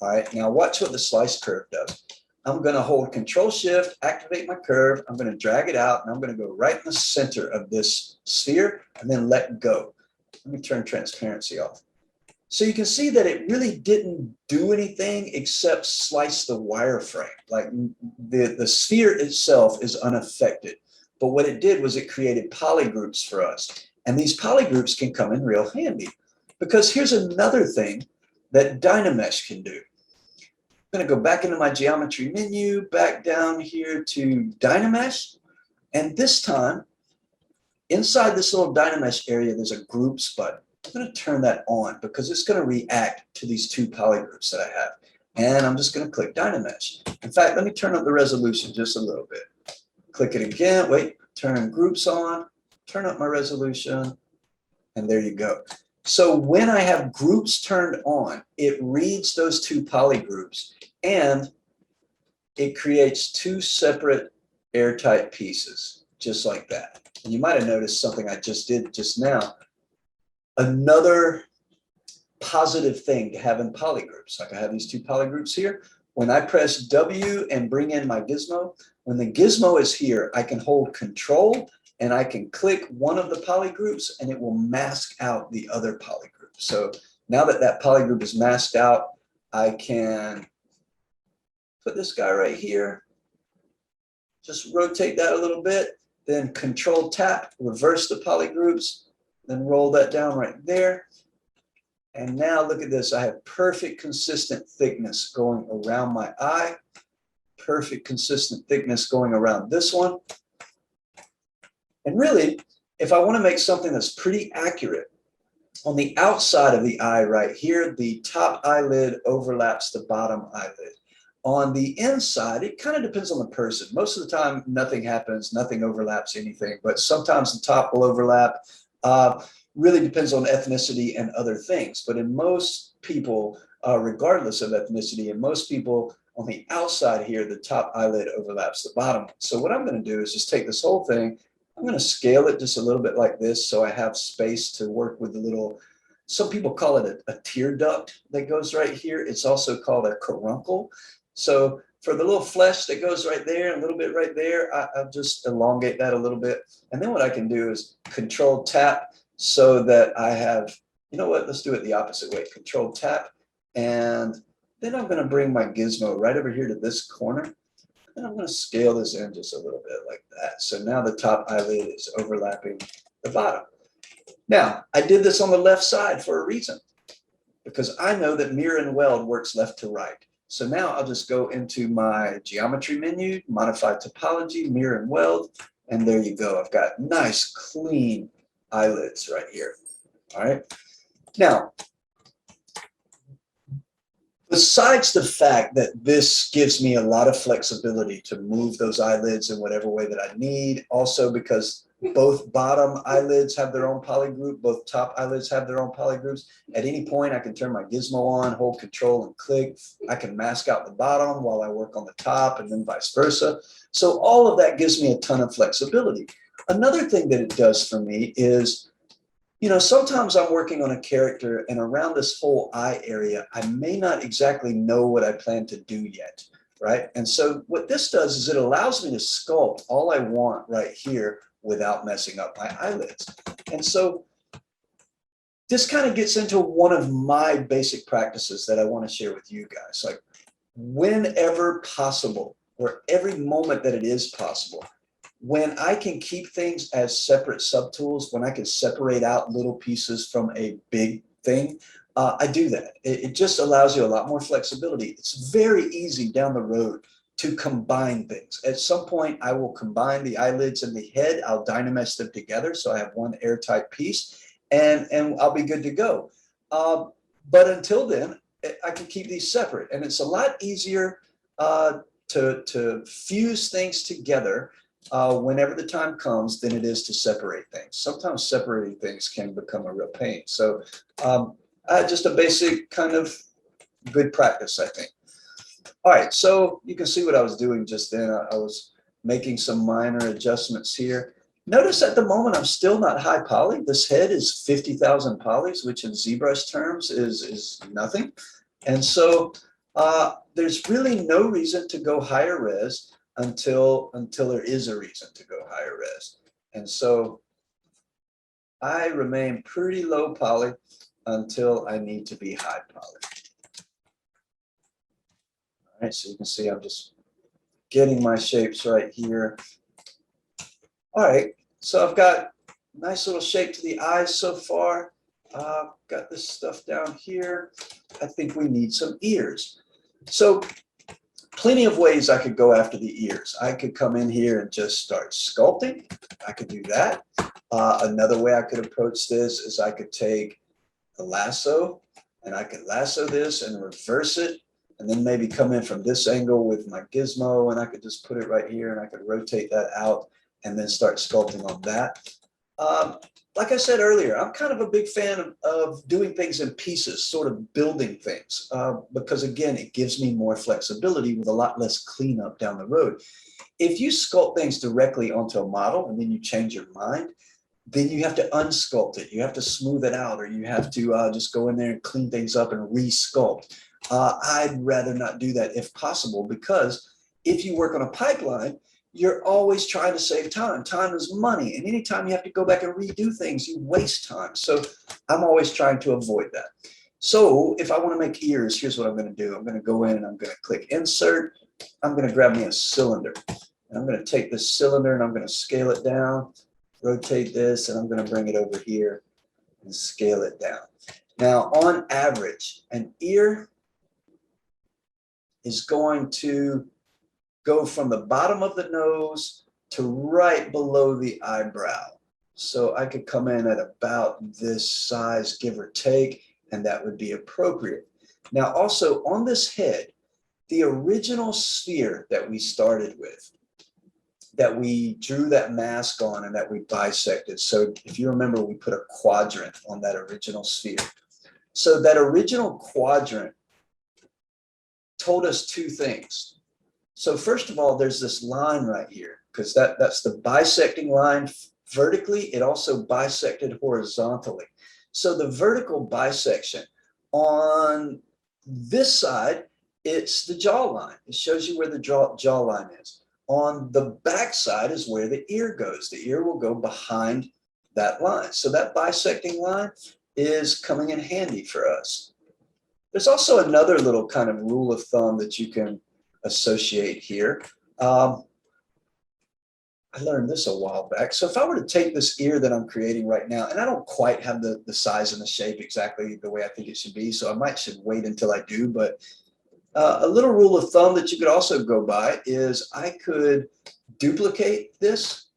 All right, now watch what the slice curve does. I'm going to hold Control-Shift, activate my curve. I'm going to drag it out, and I'm going to go right in the center of this sphere, and then let go. Let me turn transparency off. So you can see that it really didn't do anything except slice the wireframe. Like the sphere itself is unaffected. But what it did was it created polygroups for us. And these polygroups can come in real handy. Because here's another thing that Dynamesh can do. I'm going to go back into my geometry menu, back down here to Dynamesh. And this time, inside this little Dynamesh area, there's a groups button. I'm going to turn that on because it's going to react to these two polygroups that I have. And I'm just going to click Dynamesh. In fact, let me turn up the resolution just a little bit. Click it again, wait, turn groups on, turn up my resolution, and there you go. So when I have groups turned on, it reads those two polygroups and it creates two separate airtight pieces, just like that. And you might have noticed something I just did just now. Another positive thing to have in polygroups, like I have these two polygroups here. When I press W and bring in my gizmo, when the gizmo is here, I can hold Control and I can click one of the polygroups and it will mask out the other polygroup. So now that that polygroup is masked out, I can put this guy right here, just rotate that a little bit, then Control tap, reverse the polygroups, then roll that down right there. And now look at this. I have perfect consistent thickness going around my eye, perfect consistent thickness going around this one. And really, if I want to make something that's pretty accurate, on the outside of the eye right here, the top eyelid overlaps the bottom eyelid. On the inside, it kind of depends on the person. Most of the time, nothing happens, nothing overlaps anything, but sometimes the top will overlap. Really depends on ethnicity and other things. But in most people, regardless of ethnicity, and most people on the outside here, the top eyelid overlaps the bottom. So what I'm going to do is just take this whole thing. I'm going to scale it just a little bit like this so I have space to work with the little, some people call it a tear duct that goes right here. It's also called a caruncle. So for the little flesh that goes right there, a little bit right there, I'll just elongate that a little bit. And then what I can do is control tap so that I have, you know what, let's do it the opposite way. Control tap. And then I'm going to bring my gizmo right over here to this corner. And I'm going to scale this in just a little bit like that. So now the top eyelid is overlapping the bottom. Now, I did this on the left side for a reason, because I know that mirror and weld works left to right. So now I'll just go into my geometry menu, modify topology, mirror and weld, and there you go. I've got nice, clean eyelids right here. All right. Now, besides the fact that this gives me a lot of flexibility to move those eyelids in whatever way that I need, also because both bottom eyelids have their own polygroup, both top eyelids have their own polygroups. At any point, I can turn my gizmo on, hold control and click. I can mask out the bottom while I work on the top and then vice versa. So all of that gives me a ton of flexibility. Another thing that it does for me is, you know, sometimes I'm working on a character and around this whole eye area, I may not exactly know what I plan to do yet, right? And so what this does is it allows me to sculpt all I want right here without messing up my eyelids. And so this kind of gets into one of my basic practices that I want to share with you guys. Like whenever possible, or every moment that it is possible, when I can keep things as separate subtools, when I can separate out little pieces from a big thing, I do that. It just allows you a lot more flexibility. It's very easy down the road to combine things. At some point, I will combine the eyelids and the head. I'll dynamesh them together so I have one airtight piece, and I'll be good to go. But until then, I can keep these separate, and it's a lot easier to fuse things together whenever the time comes than it is to separate things. Sometimes separating things can become a real pain. So just a basic kind of good practice, I think. All right, so you can see what I was doing just then. I was making some minor adjustments here. Notice at the moment I'm still not high poly. This head is 50,000 polys, which in Zbrush terms is nothing. And so there's really no reason to go higher res until there is a reason to go higher res. And so I remain pretty low poly until I need to be high poly. All right, so you can see I'm just getting my shapes right here. All right, so I've got a nice little shape to the eyes so far. Got this stuff down here. I think we need some ears. So plenty of ways I could go after the ears. I could come in here and just start sculpting. I could do that. Another way I could approach this is I could take a lasso and I could lasso this and reverse it, and then maybe come in from this angle with my gizmo, and I could just put it right here and I could rotate that out and then start sculpting on that. Like I said earlier, I'm kind of a big fan of doing things in pieces, sort of building things, because again, it gives me more flexibility with a lot less cleanup down the road. If you sculpt things directly onto a model and then you change your mind, then you have to unsculpt it. You have to smooth it out, or you have to just go in there and clean things up and re-sculpt. I'd rather not do that if possible, because if you work on a pipeline, you're always trying to save time. Time is money. And anytime you have to go back and redo things, you waste time. So I'm always trying to avoid that. So if I want to make ears, here's what I'm going to do. I'm going to go in and I'm going to click insert. I'm going to grab me a cylinder. And I'm going to take this cylinder and I'm going to scale it down, rotate this, and I'm going to bring it over here and scale it down. Now, on average, an ear is going to go from the bottom of the nose to right below the eyebrow. So I could come in at about this size, give or take, and that would be appropriate. Now, also on this head, the original sphere that we started with, that we drew that mask on and that we bisected. So if you remember, we put a quadrant on that original sphere. So that original quadrant told us two things. So first of all, there's this line right here, because that's the bisecting line vertically. It also bisected horizontally. So the vertical bisection on this side, it's the jawline. It shows you where the jawline is. On the back side is where the ear goes. The ear will go behind that line. So that bisecting line is coming in handy for us. There's also another little kind of rule of thumb that you can associate here. I learned this a while back. So if I were to take this ear that I'm creating right now, and I don't quite have the size and the shape exactly the way I think it should be, so I should wait until I do, but a little rule of thumb that you could also go by is I could duplicate this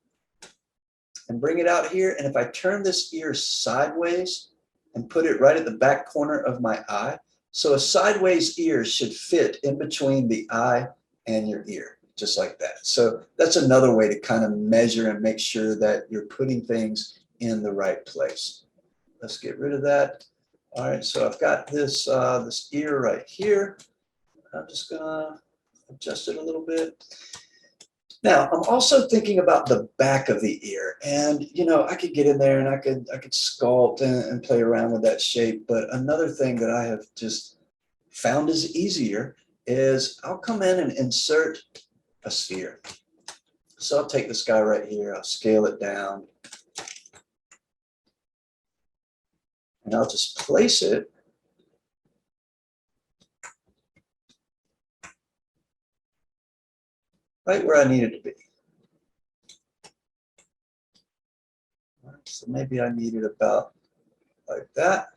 and bring it out here. And if I turn this ear sideways and put it right at the back corner of my eye, so a sideways ear should fit in between the eye and your ear, just like that. So that's another way to kind of measure and make sure that you're putting things in the right place. Let's get rid of that. All right, so I've got this, this ear right here. I'm just gonna adjust it a little bit. Now, I'm also thinking about the back of the ear, and you know, I could get in there and I could sculpt and play around with that shape. But another thing that I have just found is easier is I'll come in and insert a sphere. So I'll take this guy right here, I'll scale it down, and I'll just place it right where I need it to be. So maybe I need it about like that.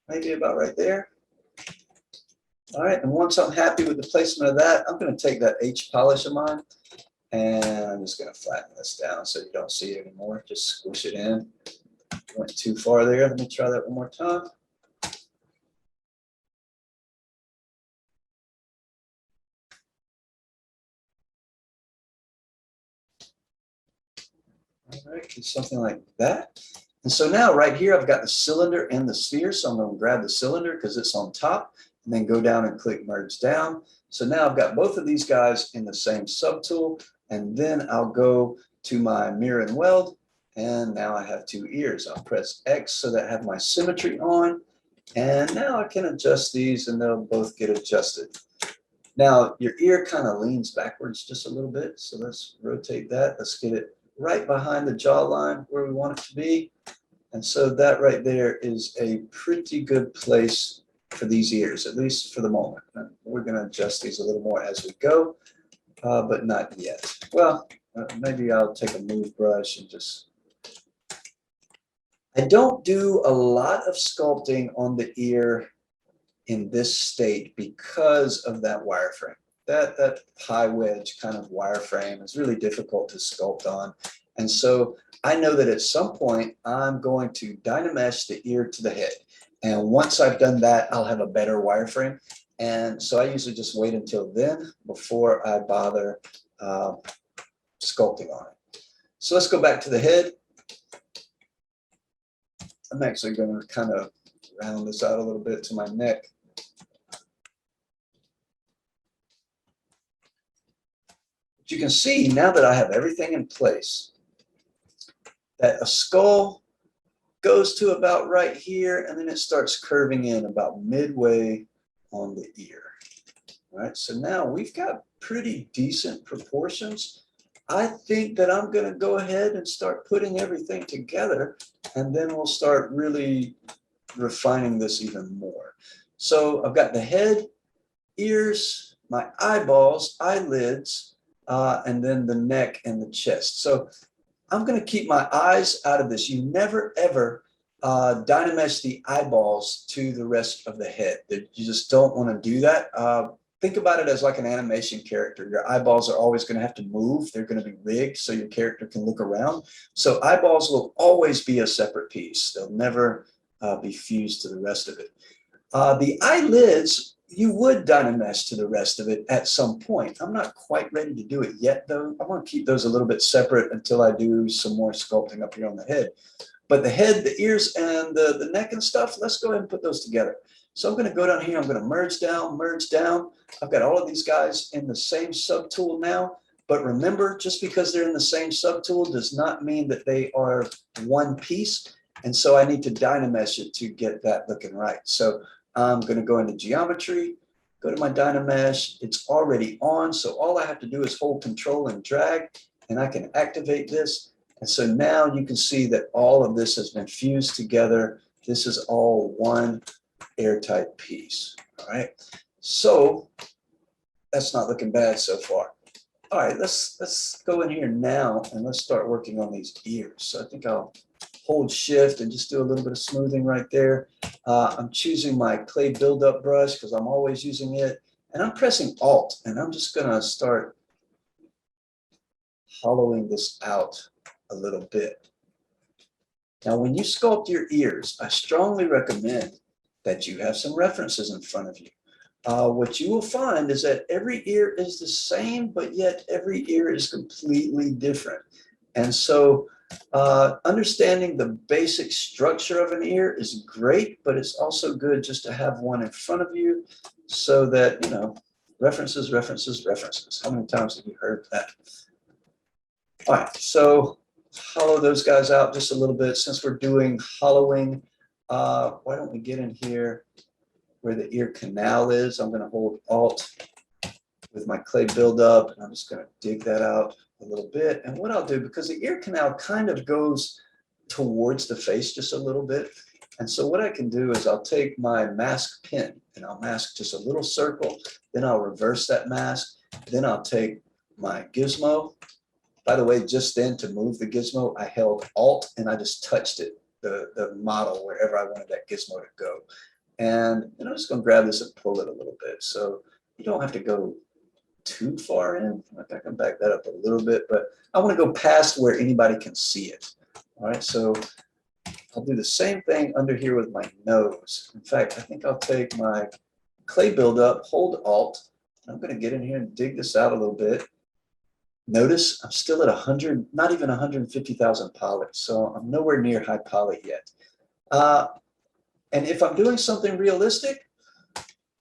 Maybe about right there. All right, and once I'm happy with the placement of that, I'm going to take that H polish of mine and I'm just going to flatten this down so you don't see it anymore. Just squish it in. Went too far there. Let me try that one more time. All right, do something like that. And so now right here, I've got the cylinder and the sphere. So I'm going to grab the cylinder because it's on top and then go down and click merge down. So now I've got both of these guys in the same subtool. And then I'll go to my mirror and weld. And now I have two ears. I'll press X so that I have my symmetry on. And now I can adjust these and they'll both get adjusted. Now your ear kind of leans backwards just a little bit. So let's rotate that. Let's get it right behind the jawline where we want it to be. And so that right there is a pretty good place for these ears, at least for the moment. And we're going to adjust these a little more as we go, but not yet. Well, maybe I'll take a move brush and just... I don't do a lot of sculpting on the ear in this state because of that wireframe. That high wedge kind of wireframe is really difficult to sculpt on. And so I know that at some point I'm going to dynamesh the ear to the head. And once I've done that, I'll have a better wireframe. And so I usually just wait until then before I bother sculpting on it. So let's go back to the head. I'm actually going to kind of round this out a little bit to my neck. You can see now that I have everything in place that a skull goes to about right here and then it starts curving in about midway on the ear. All right, so now we've got pretty decent proportions. I think that I'm going to go ahead and start putting everything together and then we'll start really refining this even more. So I've got the head, ears, my eyeballs, eyelids, and then the neck and the chest. So I'm going to keep my eyes out of this. You never, ever dynamesh the eyeballs to the rest of the head. You just don't want to do that. Think about it as like an animation character. Your eyeballs are always going to have to move. They're going to be rigged so your character can look around. So eyeballs will always be a separate piece. They'll never be fused to the rest of it. The eyelids, you would dynamesh to the rest of it at some point. I'm not quite ready to do it yet, though. I want to keep those a little bit separate until I do some more sculpting up here on the head. But the head, the ears, and the neck and stuff, let's go ahead and put those together. So I'm going to go down here. I'm going to merge down, merge down. I've got all of these guys in the same subtool now. But remember, just because they're in the same subtool does not mean that they are one piece. And so I need to dynamesh it to get that looking right. So I'm going to go into geometry, go to my dynamesh. It's already on. So all I have to do is hold control and drag, and I can activate this. And so now you can see that all of this has been fused together. This is all one airtight piece. All right. So that's not looking bad so far. All right, let's go in here now and let's start working on these ears. So I think I'll hold shift and just do a little bit of smoothing right there. I'm choosing my clay buildup brush because I'm always using it. And I'm pressing Alt, and I'm just going to start hollowing this out a little bit. Now, when you sculpt your ears, I strongly recommend that you have some references in front of you. What you will find is that every ear is the same, but yet every ear is completely different. And so understanding the basic structure of an ear is great, but it's also good just to have one in front of you so that, you know, references, references, references. How many times have you heard that? All right, so hollow those guys out just a little bit. Since we're doing hollowing, why don't we get in here where the ear canal is? I'm going to hold Alt with my clay buildup, and I'm just going to dig that out a little bit. And what I'll do, because the ear canal kind of goes towards the face just a little bit, and so what I can do is I'll take my mask pen and I'll mask just a little circle, then I'll reverse that mask, then I'll take my gizmo. By the way, just then to move the gizmo, I held Alt and I just touched it, the model, wherever I wanted that gizmo to go. And I'm just going to grab this and pull it a little bit. So you don't have to go too far in. I can back that up a little bit, but I want to go past where anybody can see it. All right, so I'll do the same thing under here with my nose. In fact, I think I'll take my clay buildup, hold Alt. I'm going to get in here and dig this out a little bit. Notice I'm still at 100, not even 150,000 poly, so I'm nowhere near high poly yet. And if I'm doing something realistic,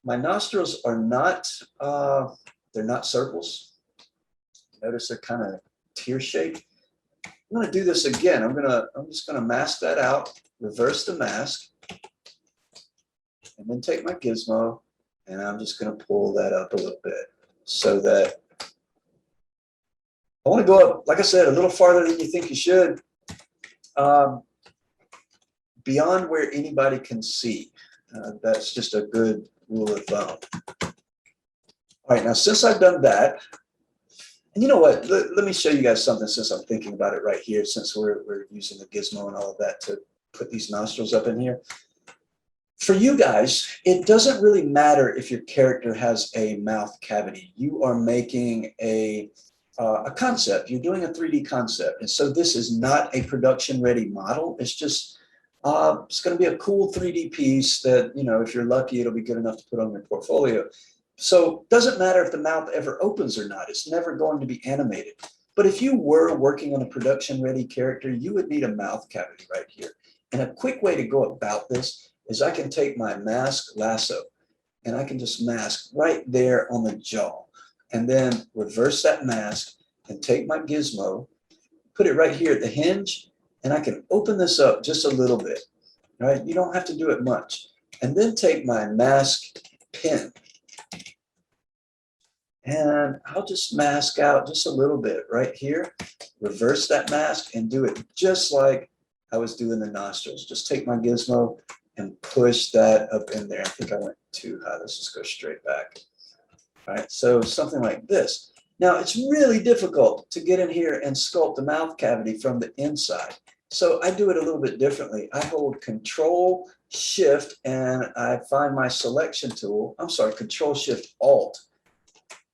my nostrils are not, they're not circles. Notice they're kind of tear-shaped. I'm going to do this again. I'm just going to mask that out, reverse the mask, and then take my gizmo, and I'm just going to pull that up a little bit so that I want to go up, like I said, a little farther than you think you should, beyond where anybody can see. That's just a good rule of thumb. All right, now since I've done that, and you know what, let me show you guys something since I'm thinking about it right here, since we're using the gizmo and all of that to put these nostrils up in here. For you guys, it doesn't really matter if your character has a mouth cavity. You are making a concept. You're doing a 3D concept. And so this is not a production ready model. It's just, it's going to be a cool 3D piece that, you know, if you're lucky, it'll be good enough to put on your portfolio. So it doesn't matter if the mouth ever opens or not. It's never going to be animated. But if you were working on a production ready character, you would need a mouth cavity right here. And a quick way to go about this is I can take my mask lasso and I can just mask right there on the jaw, and then reverse that mask and take my gizmo, put it right here at the hinge, and I can open this up just a little bit, right? You don't have to do it much. And then take my mask pen, and I'll just mask out just a little bit right here, reverse that mask, and do it just like I was doing the nostrils. Just take my gizmo and push that up in there. I think I went too high. Let's just go straight back. All right, so something like this. Now, it's really difficult to get in here and sculpt the mouth cavity from the inside. So I do it a little bit differently. I hold Control Shift and I find my selection tool. I'm sorry, Control Shift Alt.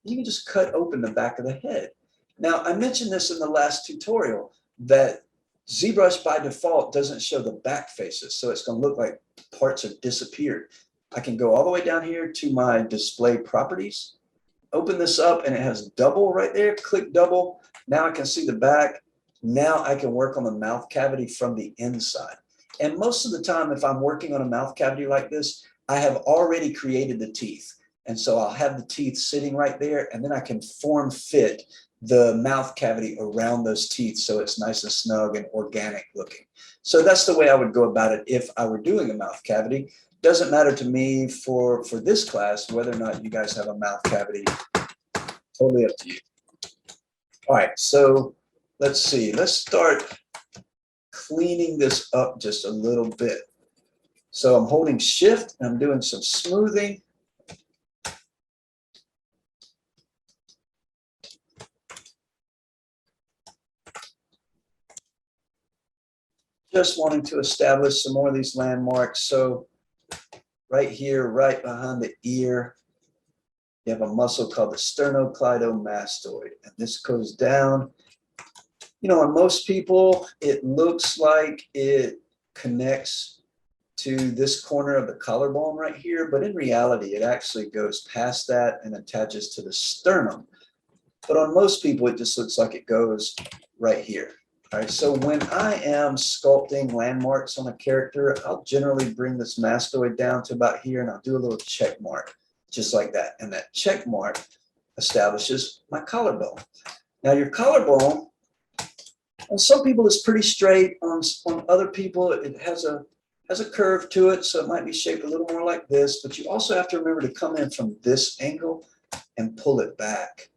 You can just cut open the back of the head. Now, I mentioned this in the last tutorial that ZBrush by default doesn't show the back faces. So it's going to look like parts have disappeared. I can go all the way down here to my display properties, open this up, and it has double right there. Click double. Now I can see the back. Now I can work on the mouth cavity from the inside. And most of the time, if I'm working on a mouth cavity like this, I have already created the teeth. And so I'll have the teeth sitting right there, and then I can form fit the mouth cavity around those teeth so it's nice and snug and organic looking. So that's the way I would go about it if I were doing a mouth cavity. Doesn't matter to me for this class whether or not you guys have a mouth cavity. Totally up to you. All right, so let's see. Let's start cleaning this up just a little bit. So I'm holding Shift and I'm doing some smoothing. Just wanting to establish some more of these landmarks. So right here, right behind the ear, you have a muscle called the sternocleidomastoid, and this goes down. You know, on most people, it looks like it connects to this corner of the collarbone right here, but in reality, it actually goes past that and attaches to the sternum. But on most people, it just looks like it goes right here. All right, so when I am sculpting landmarks on a character, I'll generally bring this mastoid down to about here, and I'll do a little check mark, just like that. And that check mark establishes my collarbone. Now, your collarbone, on some people, it's pretty straight. On other people, it has a curve to it, so it might be shaped a little more like this. But you also have to remember to come in from this angle and pull it back,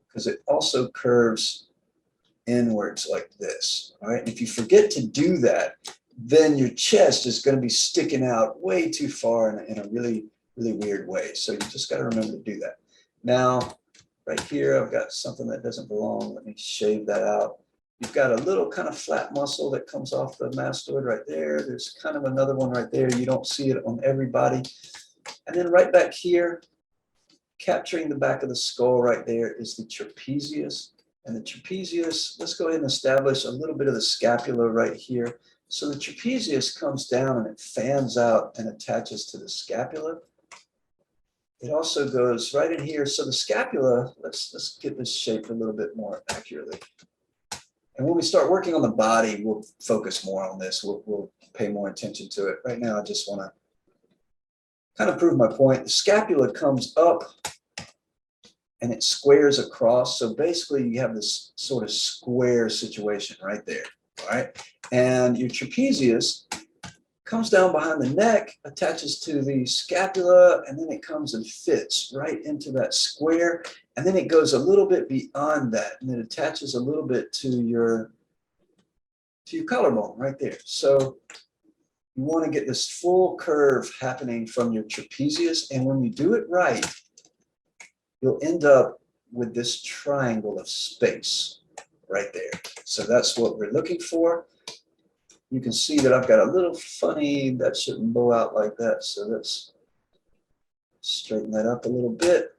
because it also curves inwards like this. All right, and if you forget to do that, then your chest is going to be sticking out way too far in a really, really weird way. So you just got to remember to do that. Now, right here, I've got something that doesn't belong. Let me shave that out. You've got a little kind of flat muscle that comes off the mastoid right there. There's kind of another one right there. You don't see it on everybody. And then right back here, capturing the back of the skull right there is the trapezius. And the trapezius, let's go ahead and establish a little bit of the scapula right here. So the trapezius comes down and it fans out and attaches to the scapula. It also goes right in here. So the scapula, let's get this shaped a little bit more accurately. And when we start working on the body, we'll focus more on this. We'll pay more attention to it. Right now, I just want to kind of prove my point. The scapula comes up and it squares across. So basically you have this sort of square situation right there, all right? And your trapezius comes down behind the neck, attaches to the scapula, and then it comes and fits right into that square. And then it goes a little bit beyond that, and it attaches a little bit to your collarbone right there. So you want to get this full curve happening from your trapezius, and when you do it right, you'll end up with this triangle of space right there. So that's what we're looking for. You can see that I've got a little funny, that shouldn't bow out like that. So let's straighten that up a little bit.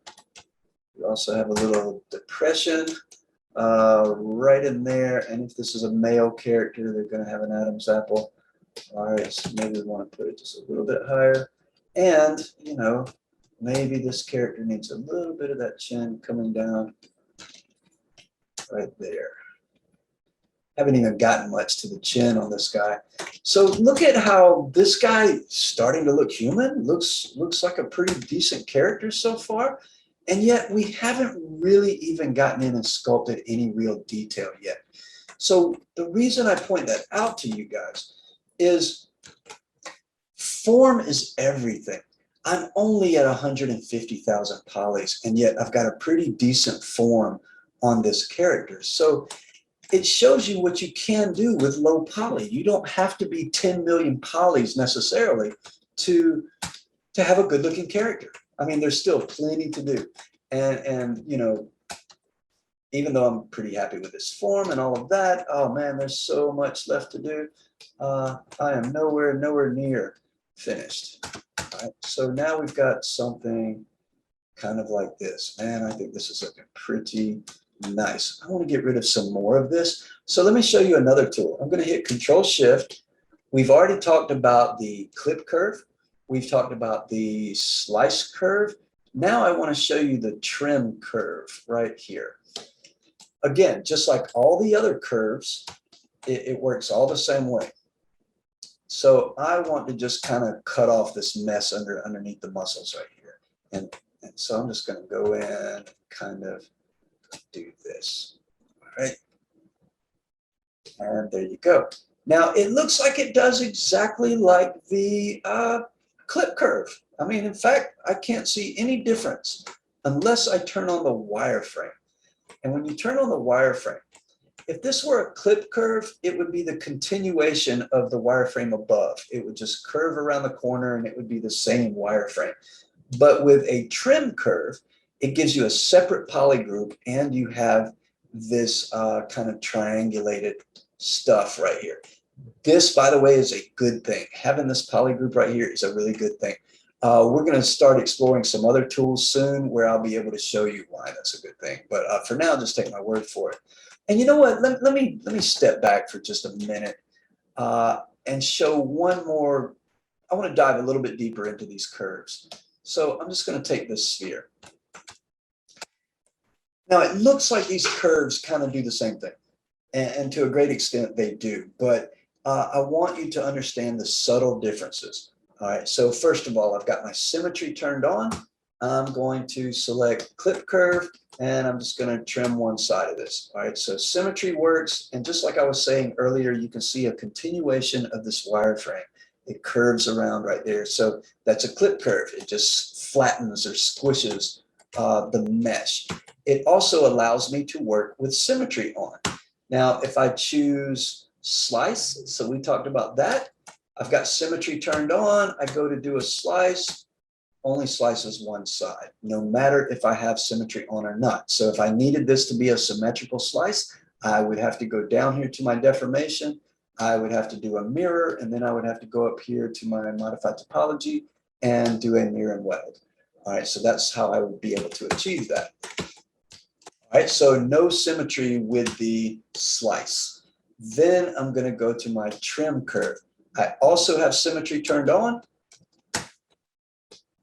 We also have a little depression right in there. And if this is a male character, they're going to have an Adam's apple. All right, so maybe we want to put it just a little bit higher. And, you know, maybe this character needs a little bit of that chin coming down right there. Haven't even gotten much to the chin on this guy. So look at how this guy starting to look human, looks like a pretty decent character so far. And yet we haven't really even gotten in and sculpted any real detail yet. So the reason I point that out to you guys is form is everything. I'm only at 150,000 polys, and yet I've got a pretty decent form on this character. So it shows you what you can do with low poly. You don't have to be 10 million polys necessarily to have a good looking character. I mean, there's still plenty to do. And you know, even though I'm pretty happy with this form and all of that, oh man, there's so much left to do. I am nowhere near finished. All right, so now we've got something kind of like this. Man, I think this is looking pretty nice. I want to get rid of some more of this. So let me show you another tool. I'm going to hit Control Shift. We've already talked about the clip curve. We've talked about the slice curve. Now I want to show you the trim curve right here. Again, just like all the other curves, it works all the same way. So I want to just kind of cut off this mess underneath the muscles right here. And so I'm just going to go in and kind of do this. All right. And there you go. Now it looks like it does exactly like the clip curve. I mean, in fact, I can't see any difference unless I turn on the wireframe. And when you turn on the wireframe, if this were a clip curve, it would be the continuation of the wireframe above. It would just curve around the corner and it would be the same wireframe. But with a trim curve, it gives you a separate poly group and you have this kind of triangulated stuff right here. This, by the way, is a good thing. Having this poly group right here is a really good thing. We're going to start exploring some other tools soon where I'll be able to show you why that's a good thing. But for now, just take my word for it. And you know what? Let me step back for just a minute and show one more. I want to dive a little bit deeper into these curves. So I'm just going to take this sphere. Now, it looks like these curves kind of do the same thing. And to a great extent, they do. But I want you to understand the subtle differences. All right, so first of all, I've got my symmetry turned on. I'm going to select clip curve, and I'm just going to trim one side of this. All right, so symmetry works. And just like I was saying earlier, you can see a continuation of this wireframe. It curves around right there. So that's a clip curve. It just flattens or squishes the mesh. It also allows me to work with symmetry on. Now, if I choose slice, so we talked about that. I've got symmetry turned on. I go to do a slice, only slices one side, no matter if I have symmetry on or not. So if I needed this to be a symmetrical slice, I would have to go down here to my deformation. I would have to do a mirror, and then I would have to go up here to my modified topology and do a mirror and weld. All right, so that's how I would be able to achieve that. All right, so no symmetry with the slice. Then I'm going to go to my trim curve. I also have symmetry turned on.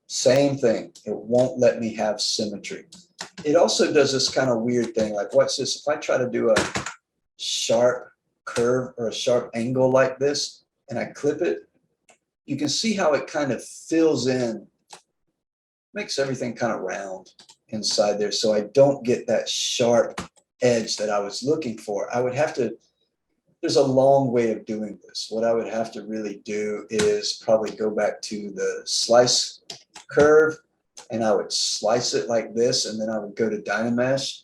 Same thing. It won't let me have symmetry. It also does this kind of weird thing. Like, watch this. If I try to do a sharp curve or a sharp angle like this, and I clip it, you can see how it kind of fills in, makes everything kind of round inside there. So I don't get that sharp edge that I was looking for. I would have to, there's a long way of doing this. What I would have to really do is probably go back to the slice curve, and I would slice it like this, and then I would go to Dynamesh,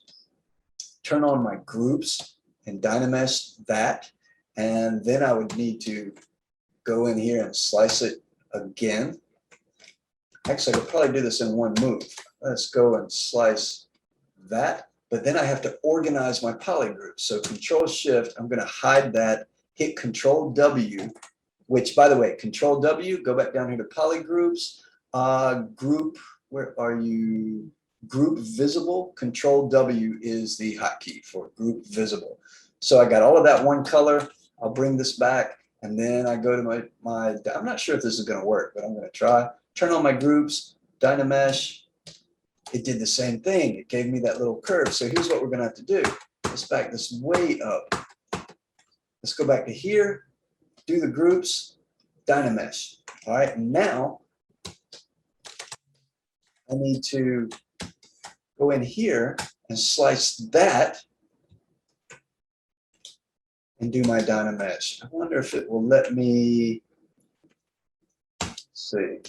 turn on my groups and Dynamesh that, and then I would need to go in here and slice it again. Actually, I could probably do this in one move. Let's go and slice that. But then I have to organize my poly group. So Control Shift, I'm going to hide that, hit Control W, which, by the way, Control W, go back down here to poly groups, group, where are you? Group visible. Control W is the hotkey for group visible. So I got all of that one color. I'll bring this back, and then I go to my I'm not sure if this is going to work, but I'm going to try. Turn on my groups, Dynamesh. It did the same thing. It gave me that little curve. So here's what we're going to have to do. Let's back this way up. Let's go back to here, do the groups, Dynamesh. All right, now I need to go in here and slice that and do my Dynamesh. I wonder if it will let me, let's see.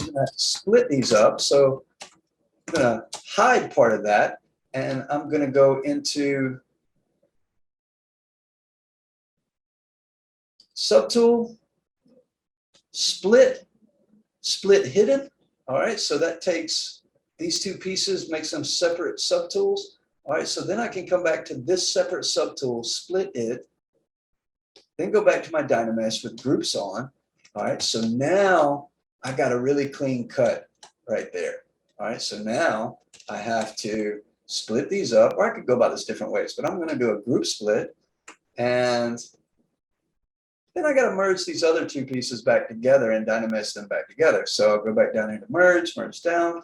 I'm going to split these up. So I'm going to hide part of that, and I'm going to go into Subtool, Split, Split Hidden. All right, so that takes these two pieces, make some separate subtools. All right, so then I can come back to this separate subtool, split it, then go back to my Dynamesh with groups on. All right, so now I got a really clean cut right there. All right, so now I have to split these up, or I could go about this different ways, but I'm going to do a group split, and then I got to merge these other two pieces back together and Dynamesh them back together. So I'll go back down here to merge down,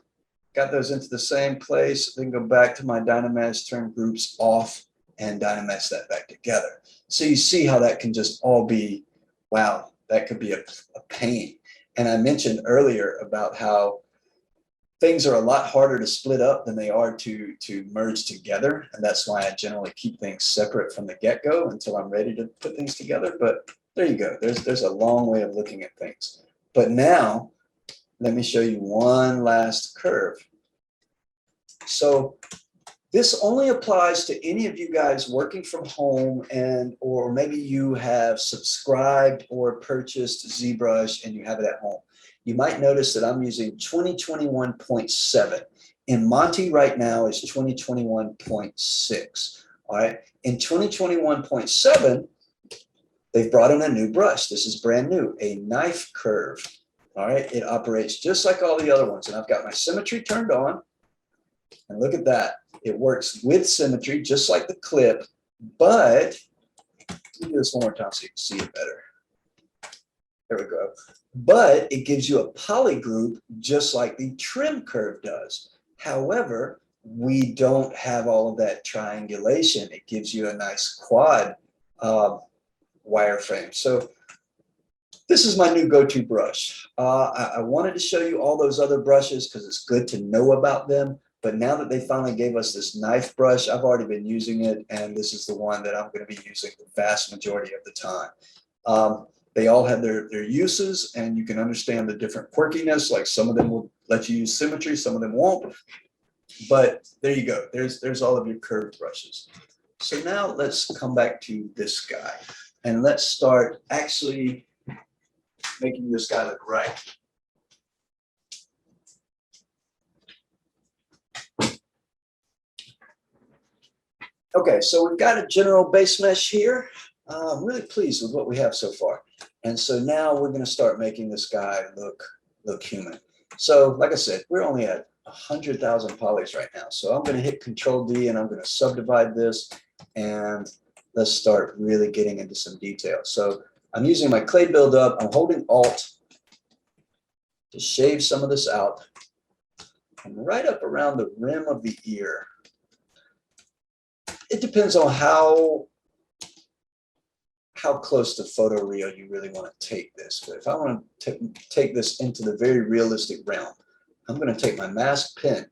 got those into the same place, then go back to my Dynamesh, turn groups off, and Dynamesh that back together. So you see how that can just all be, wow, that could be a pain. And I mentioned earlier about how things are a lot harder to split up than they are to merge together. And that's why I generally keep things separate from the get-go until I'm ready to put things together. But there you go. There's a long way of looking at things. But now, let me show you one last curve. So this only applies to any of you guys working from home, and or maybe you have subscribed or purchased Zbrush and you have it at home. You might notice that I'm using 2021.7. In Monty right now is 2021.6. All right. In 2021.7, they've brought in a new brush. This is brand new, a knife curve. All right. It operates just like all the other ones. And I've got my symmetry turned on. And look at that. It works with symmetry, just like the clip, but let me do this one more time so you can see it better. There we go. But it gives you a poly group just like the trim curve does. However, we don't have all of that triangulation. It gives you a nice quad wireframe. So this is my new go-to brush. I wanted to show you all those other brushes because it's good to know about them. But now that they finally gave us this knife brush, I've already been using it, and this is the one that I'm going to be using the vast majority of the time. They all have their uses, and you can understand the different quirkiness. Like some of them will let you use symmetry, some of them won't. But there you go. There's all of your curved brushes. So now let's come back to this guy, and let's start actually making this guy look right. Okay, so we've got a general base mesh here. I'm really pleased with what we have so far. And so now we're going to start making this guy look human. So like I said, we're only at 100,000 polys right now. So I'm going to hit Control D and I'm going to subdivide this, and let's start really getting into some detail. So I'm using my clay buildup. I'm holding Alt to shave some of this out. And right up around the rim of the ear. It depends on how close to photoreal you really want to take this. But if I want to take this into the very realistic realm, I'm going to take my mask pen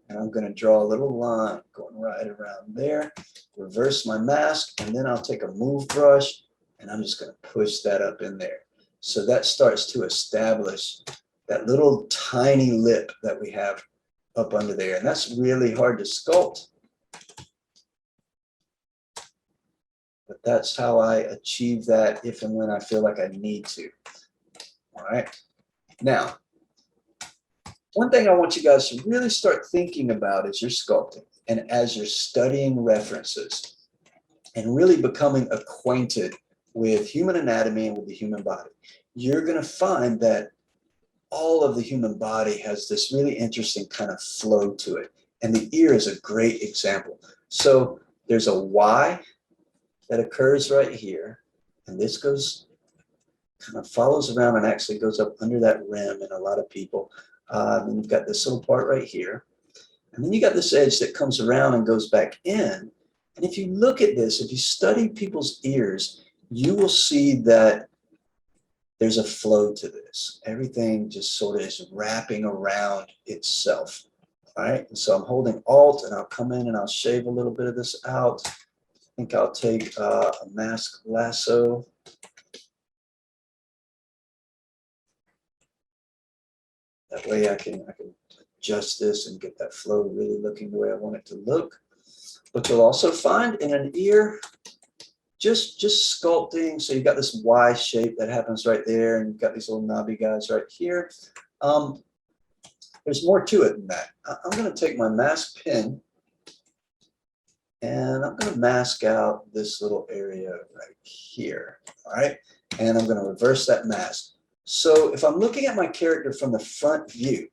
and I'm going to draw a little line going right around there, reverse my mask, and then I'll take a move brush and I'm just going to push that up in there. So that starts to establish that little tiny lip that we have up under there. And that's really hard to sculpt. But that's how I achieve that if and when I feel like I need to. All right. Now, one thing I want you guys to really start thinking about as you're sculpting and as you're studying references and really becoming acquainted with human anatomy and with the human body, you're going to find that all of the human body has this really interesting kind of flow to it. And the ear is a great example. So there's a Y that occurs right here, and this goes kind of follows around and actually goes up under that rim in a lot of people. Then you've got this little part right here, and then you got this edge that comes around and goes back in. And if you look at this, if you study people's ears, you will see that there's a flow to this. Everything just sort of is wrapping around itself. All right, and so I'm holding Alt, and I'll come in and I'll shave a little bit of this out. I think I'll take a mask lasso. That way I can adjust this and get that flow really looking the way I want it to look. But you'll also find in an ear, just sculpting. So you've got this Y shape that happens right there, and you've got these little knobby guys right here. there's more to it than that. I'm going to take my mask pen and I'm going to mask out this little area right here. All right. And I'm going to reverse that mask. So if I'm looking at my character from the front view,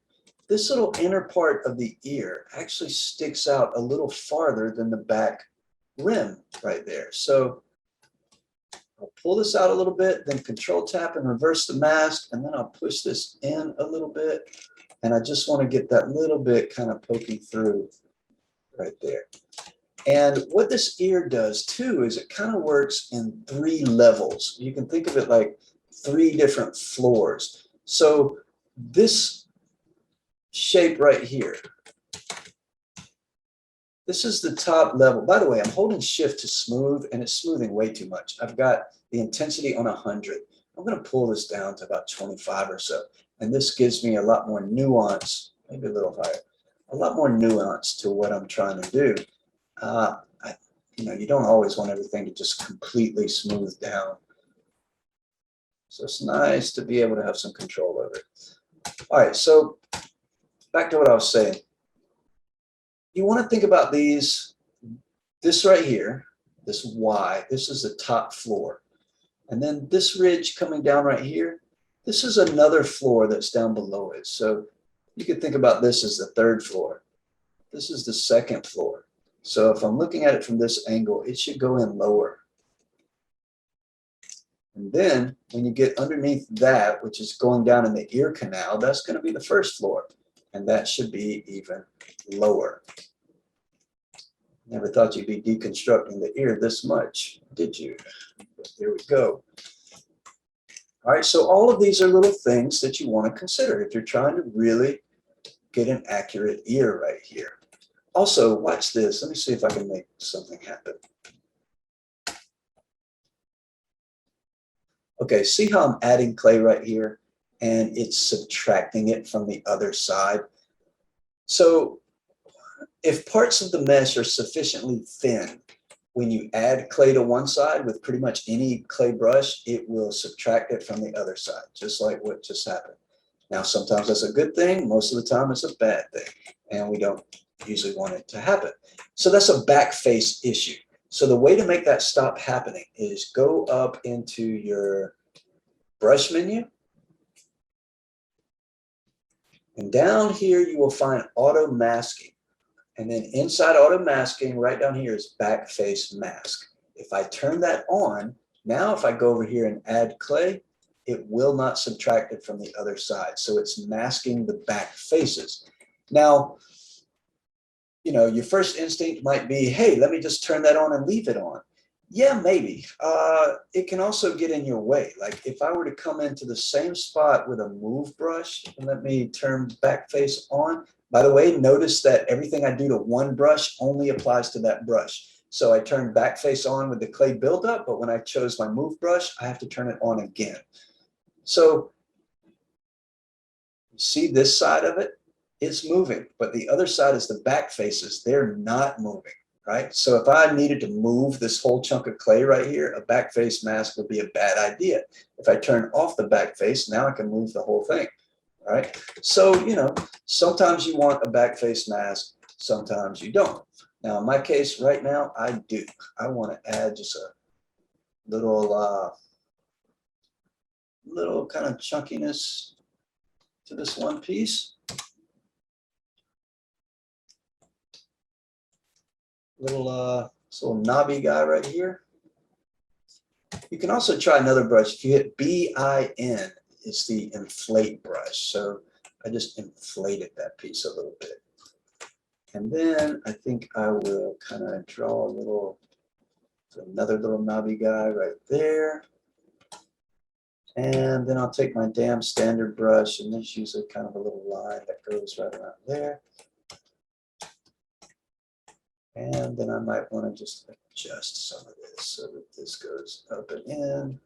this little inner part of the ear actually sticks out a little farther than the back rim right there. So I'll pull this out a little bit, then control tap and reverse the mask, and then I'll push this in a little bit. And I just want to get that little bit kind of poking through right there. And what this ear does too is it kind of works in 3 levels. You can think of it like 3 different floors. So this shape right here, this is the top level. By the way, I'm holding shift to smooth and it's smoothing way too much. I've got the intensity on 100. I'm going to pull this down to about 25 or so. And this gives me a lot more nuance, maybe a little higher, a lot more nuance to what I'm trying to do. You don't always want everything to just completely smooth down. So it's nice to be able to have some control over it. All right, so back to what I was saying. You want to think about this right here, this Y, this is the top floor. And then this ridge coming down right here, this is another floor that's down below it. So you could think about this as the 3rd floor. This is the 2nd floor. So if I'm looking at it from this angle, it should go in lower. And then when you get underneath that, which is going down in the ear canal, that's going to be the 1st floor. And that should be even lower. Never thought you'd be deconstructing the ear this much, did you? But here we go. All right, so all of these are little things that you want to consider if you're trying to really get an accurate ear right here. Also, watch this. Let me see if I can make something happen. Okay, see how I'm adding clay right here and it's subtracting it from the other side? So if parts of the mesh are sufficiently thin, when you add clay to one side with pretty much any clay brush, it will subtract it from the other side, just like what just happened. Now, sometimes that's a good thing. Most of the time it's a bad thing, and we don't usually want it to happen. So that's a back face issue. So the way to make that stop happening is go up into your brush menu. And down here, you will find auto masking. And then inside auto masking, right down here is back face mask. If I turn that on, now if I go over here and add clay, it will not subtract it from the other side. So it's masking the back faces. Now, your first instinct might be, hey, let me just turn that on and leave it on. Yeah, maybe. It can also get in your way. Like if I were to come into the same spot with a move brush and let me turn back face on. By the way, notice that everything I do to one brush only applies to that brush. So I turn back face on with the clay buildup, but when I chose my move brush, I have to turn it on again. So you see this side of it? It's moving, but the other side is the back faces. They're not moving, right? So if I needed to move this whole chunk of clay right here, a back face mask would be a bad idea. If I turn off the back face, now I can move the whole thing, right? So, sometimes you want a back face mask, sometimes you don't. Now, in my case right now, I do. I want to add just a little kind of chunkiness to this one piece. This little knobby guy right here. You can also try another brush. If you hit BIN, it's the inflate brush. So I just inflated that piece a little bit. And then I think I will kind of draw another little knobby guy right there. And then I'll take my damn standard brush and just use kind of a little line that goes right around there. And then I might want to just adjust some of this so that this goes up and in.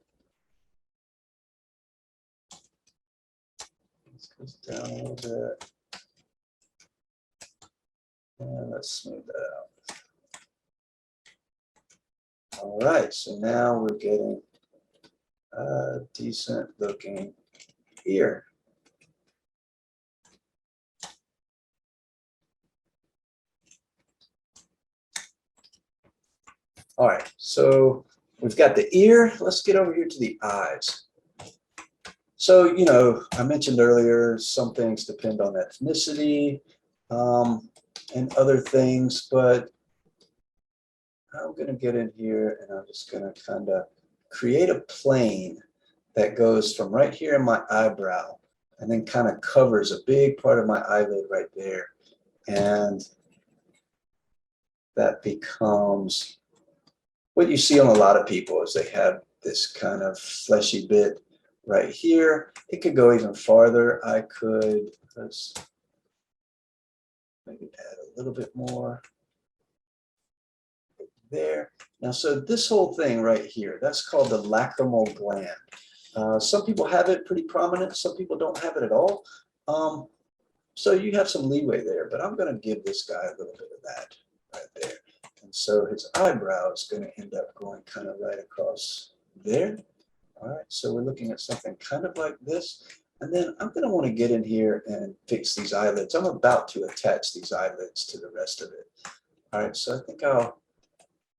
This goes down a little bit. And let's smooth that out. All right, so now we're getting a decent looking ear. All right, so we've got the ear. Let's get over here to the eyes. So, you know, I mentioned earlier, some things depend on ethnicity and other things, but I'm going to get in here and I'm just going to kind of create a plane that goes from right here in my eyebrow and then kind of covers a big part of my eyelid right there. And that becomes what you see on a lot of people is they have this kind of fleshy bit right here. It could go even farther. I could, let's maybe add a little bit more there. Now, so this whole thing right here, that's called the lacrimal gland. Some people have it pretty prominent. Some people don't have it at all. So you have some leeway there, but I'm going to give this guy a little bit of that right there. And so his eyebrow is going to end up going kind of right across there. All right, so we're looking at something kind of like this. And then I'm going to want to get in here and fix these eyelids. I'm about to attach these eyelids to the rest of it. All right, so I think I'll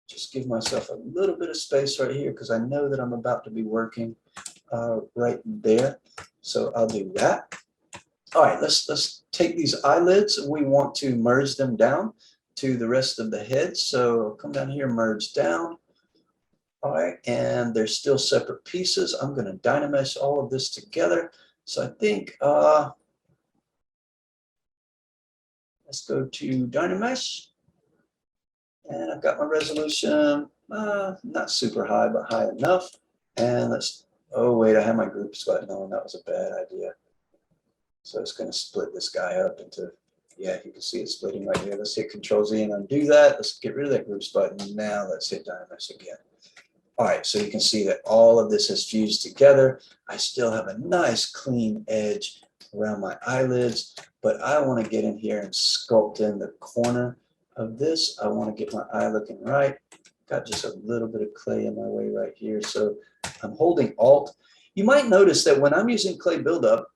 just give myself a little bit of space right here because I know that I'm about to be working right there. So I'll do that. All right, let's take these eyelids. We want to merge them down to the rest of the head. So come down here, merge down. All right, and they're still separate pieces. I'm going to Dynamesh all of this together. So I think let's go to Dynamesh. And I've got my resolution, not super high, but high enough. And let's, oh wait, I have my groups button on. That was a bad idea. So it's going to split this guy up into, yeah, you can see it splitting right here. Let's hit Control Z and undo that. Let's get rid of that groups button. Now let's hit Dynamesh again. All right, so you can see that all of this has fused together. I still have a nice clean edge around my eyelids, but I want to get in here and sculpt in the corner of this. I want to get my eye looking right. Got just a little bit of clay in my way right here. So I'm holding Alt. You might notice that when I'm using clay buildup,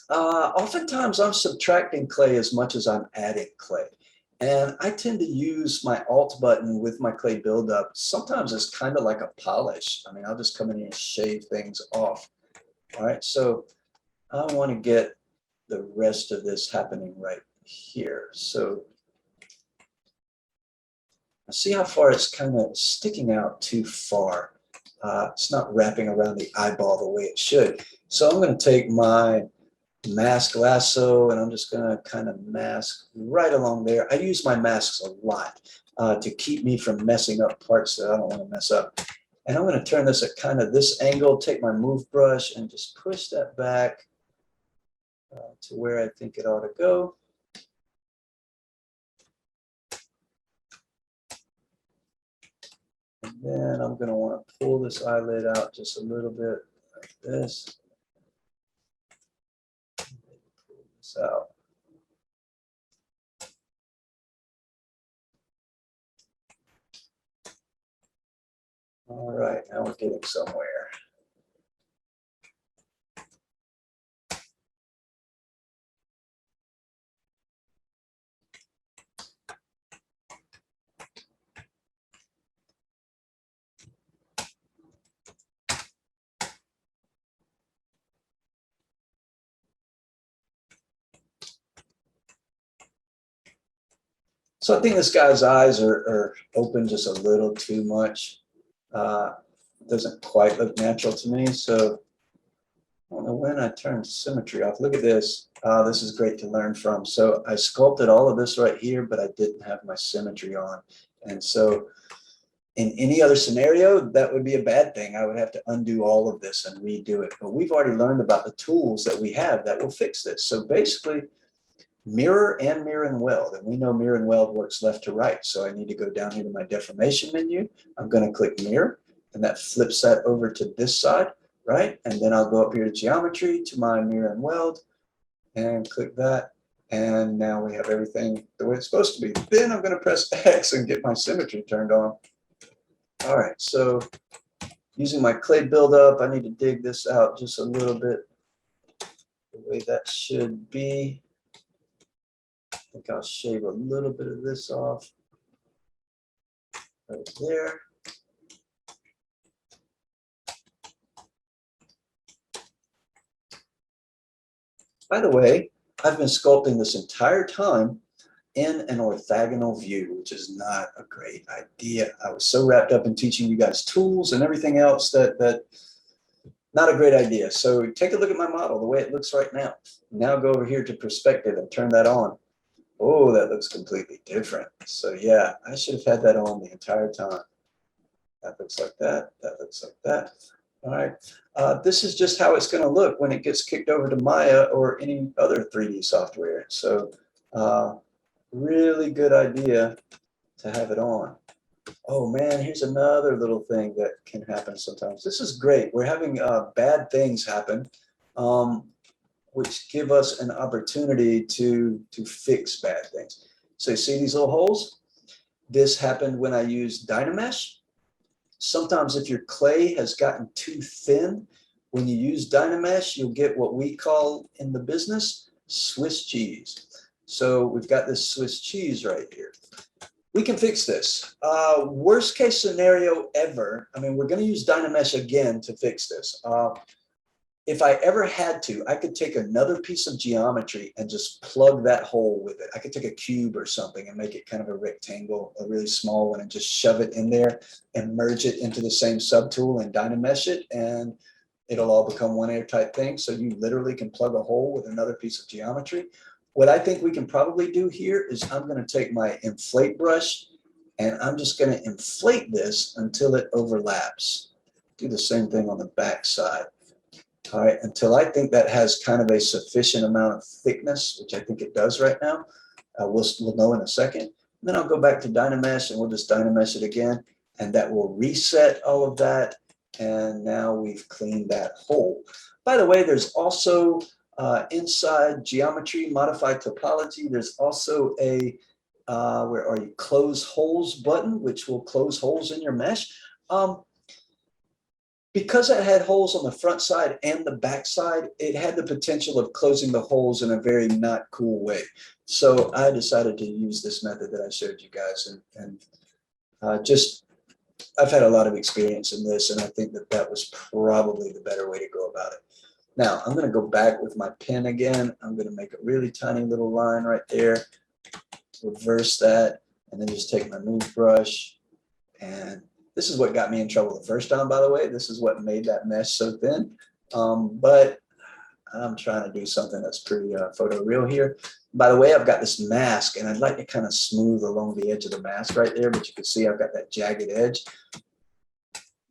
oftentimes I'm subtracting clay as much as I'm adding clay. And I tend to use my Alt button with my clay buildup. Sometimes it's kind of like a polish. I mean, I'll just come in here and shave things off. All right, so I want to get the rest of this happening right here. So see how far it's kind of sticking out too far. It's not wrapping around the eyeball the way it should. So I'm going to take my mask lasso and I'm just going to kind of mask right along there. I use my masks a lot to keep me from messing up parts that I don't want to mess up. And I'm going to turn this at kind of this angle, take my move brush and just push that back to where I think it ought to go. And then I'm going to want to pull this eyelid out just a little bit like this. Pull this out. All right, now we're getting somewhere. So I think this guy's eyes are open just a little too much. Doesn't quite look natural to me. So I don't know when I turned symmetry off. Look at this. This is great to learn from. So I sculpted all of this right here, but I didn't have my symmetry on. And so in any other scenario, that would be a bad thing. I would have to undo all of this and redo it. But we've already learned about the tools that we have that will fix this. So basically, mirror and weld. And we know mirror and weld works left to right. So I need to go down here to my deformation menu. I'm going to click mirror, and that flips that over to this side, right? And then I'll go up here to geometry to my mirror and weld and click that. And now we have everything the way it's supposed to be. Then I'm going to press X and get my symmetry turned on. All right, so using my clay buildup, I need to dig this out just a little bit the way that should be. I think I'll shave a little bit of this off right there. By the way, I've been sculpting this entire time in an orthogonal view, which is not a great idea. I was so wrapped up in teaching you guys tools and everything else that not a great idea. So take a look at my model, the way it looks right now. Now go over here to perspective and turn that on. Oh, that looks completely different. So yeah, I should have had that on the entire time. That looks like that. That looks like that. All right. This is just how it's going to look when it gets kicked over to Maya or any other 3D software. So really good idea to have it on. Oh man, here's another little thing that can happen sometimes. This is great. We're having bad things happen, which give us an opportunity to fix bad things. So you see these little holes? This happened when I used Dynamesh. Sometimes if your clay has gotten too thin, when you use Dynamesh, you'll get what we call in the business Swiss cheese. So we've got this Swiss cheese right here. We can fix this. Worst case scenario ever, I mean, we're going to use Dynamesh again to fix this. If I ever had to, I could take another piece of geometry and just plug that hole with it. I could take a cube or something and make it kind of a rectangle, a really small one, and just shove it in there and merge it into the same subtool and Dynamesh it, and it'll all become one airtight thing. So you literally can plug a hole with another piece of geometry. What I think we can probably do here is I'm going to take my inflate brush and I'm just going to inflate this until it overlaps. Do the same thing on the back side. All right, until I think that has kind of a sufficient amount of thickness, which I think it does right now. We'll know in a second. And then I'll go back to Dynamesh and we'll just Dynamesh it again. And that will reset all of that. And now we've cleaned that hole. By the way, there's also inside geometry, modified topology, there's also a, where are you, close holes button, which will close holes in your mesh. Because it had holes on the front side and the back side, it had the potential of closing the holes in a very not cool way. So I decided to use this method that I showed you guys. And just, I've had a lot of experience in this, and I think that that was probably the better way to go about it. Now, I'm going to go back with my pen again. I'm going to make a really tiny little line right there, reverse that, and then just take my move brush. And this is what got me in trouble the first time, by the way. This is what made that mesh so thin. But I'm trying to do something that's pretty photoreal here. By the way, I've got this mask, and I'd like to kind of smooth along the edge of the mask right there, but you can see I've got that jagged edge.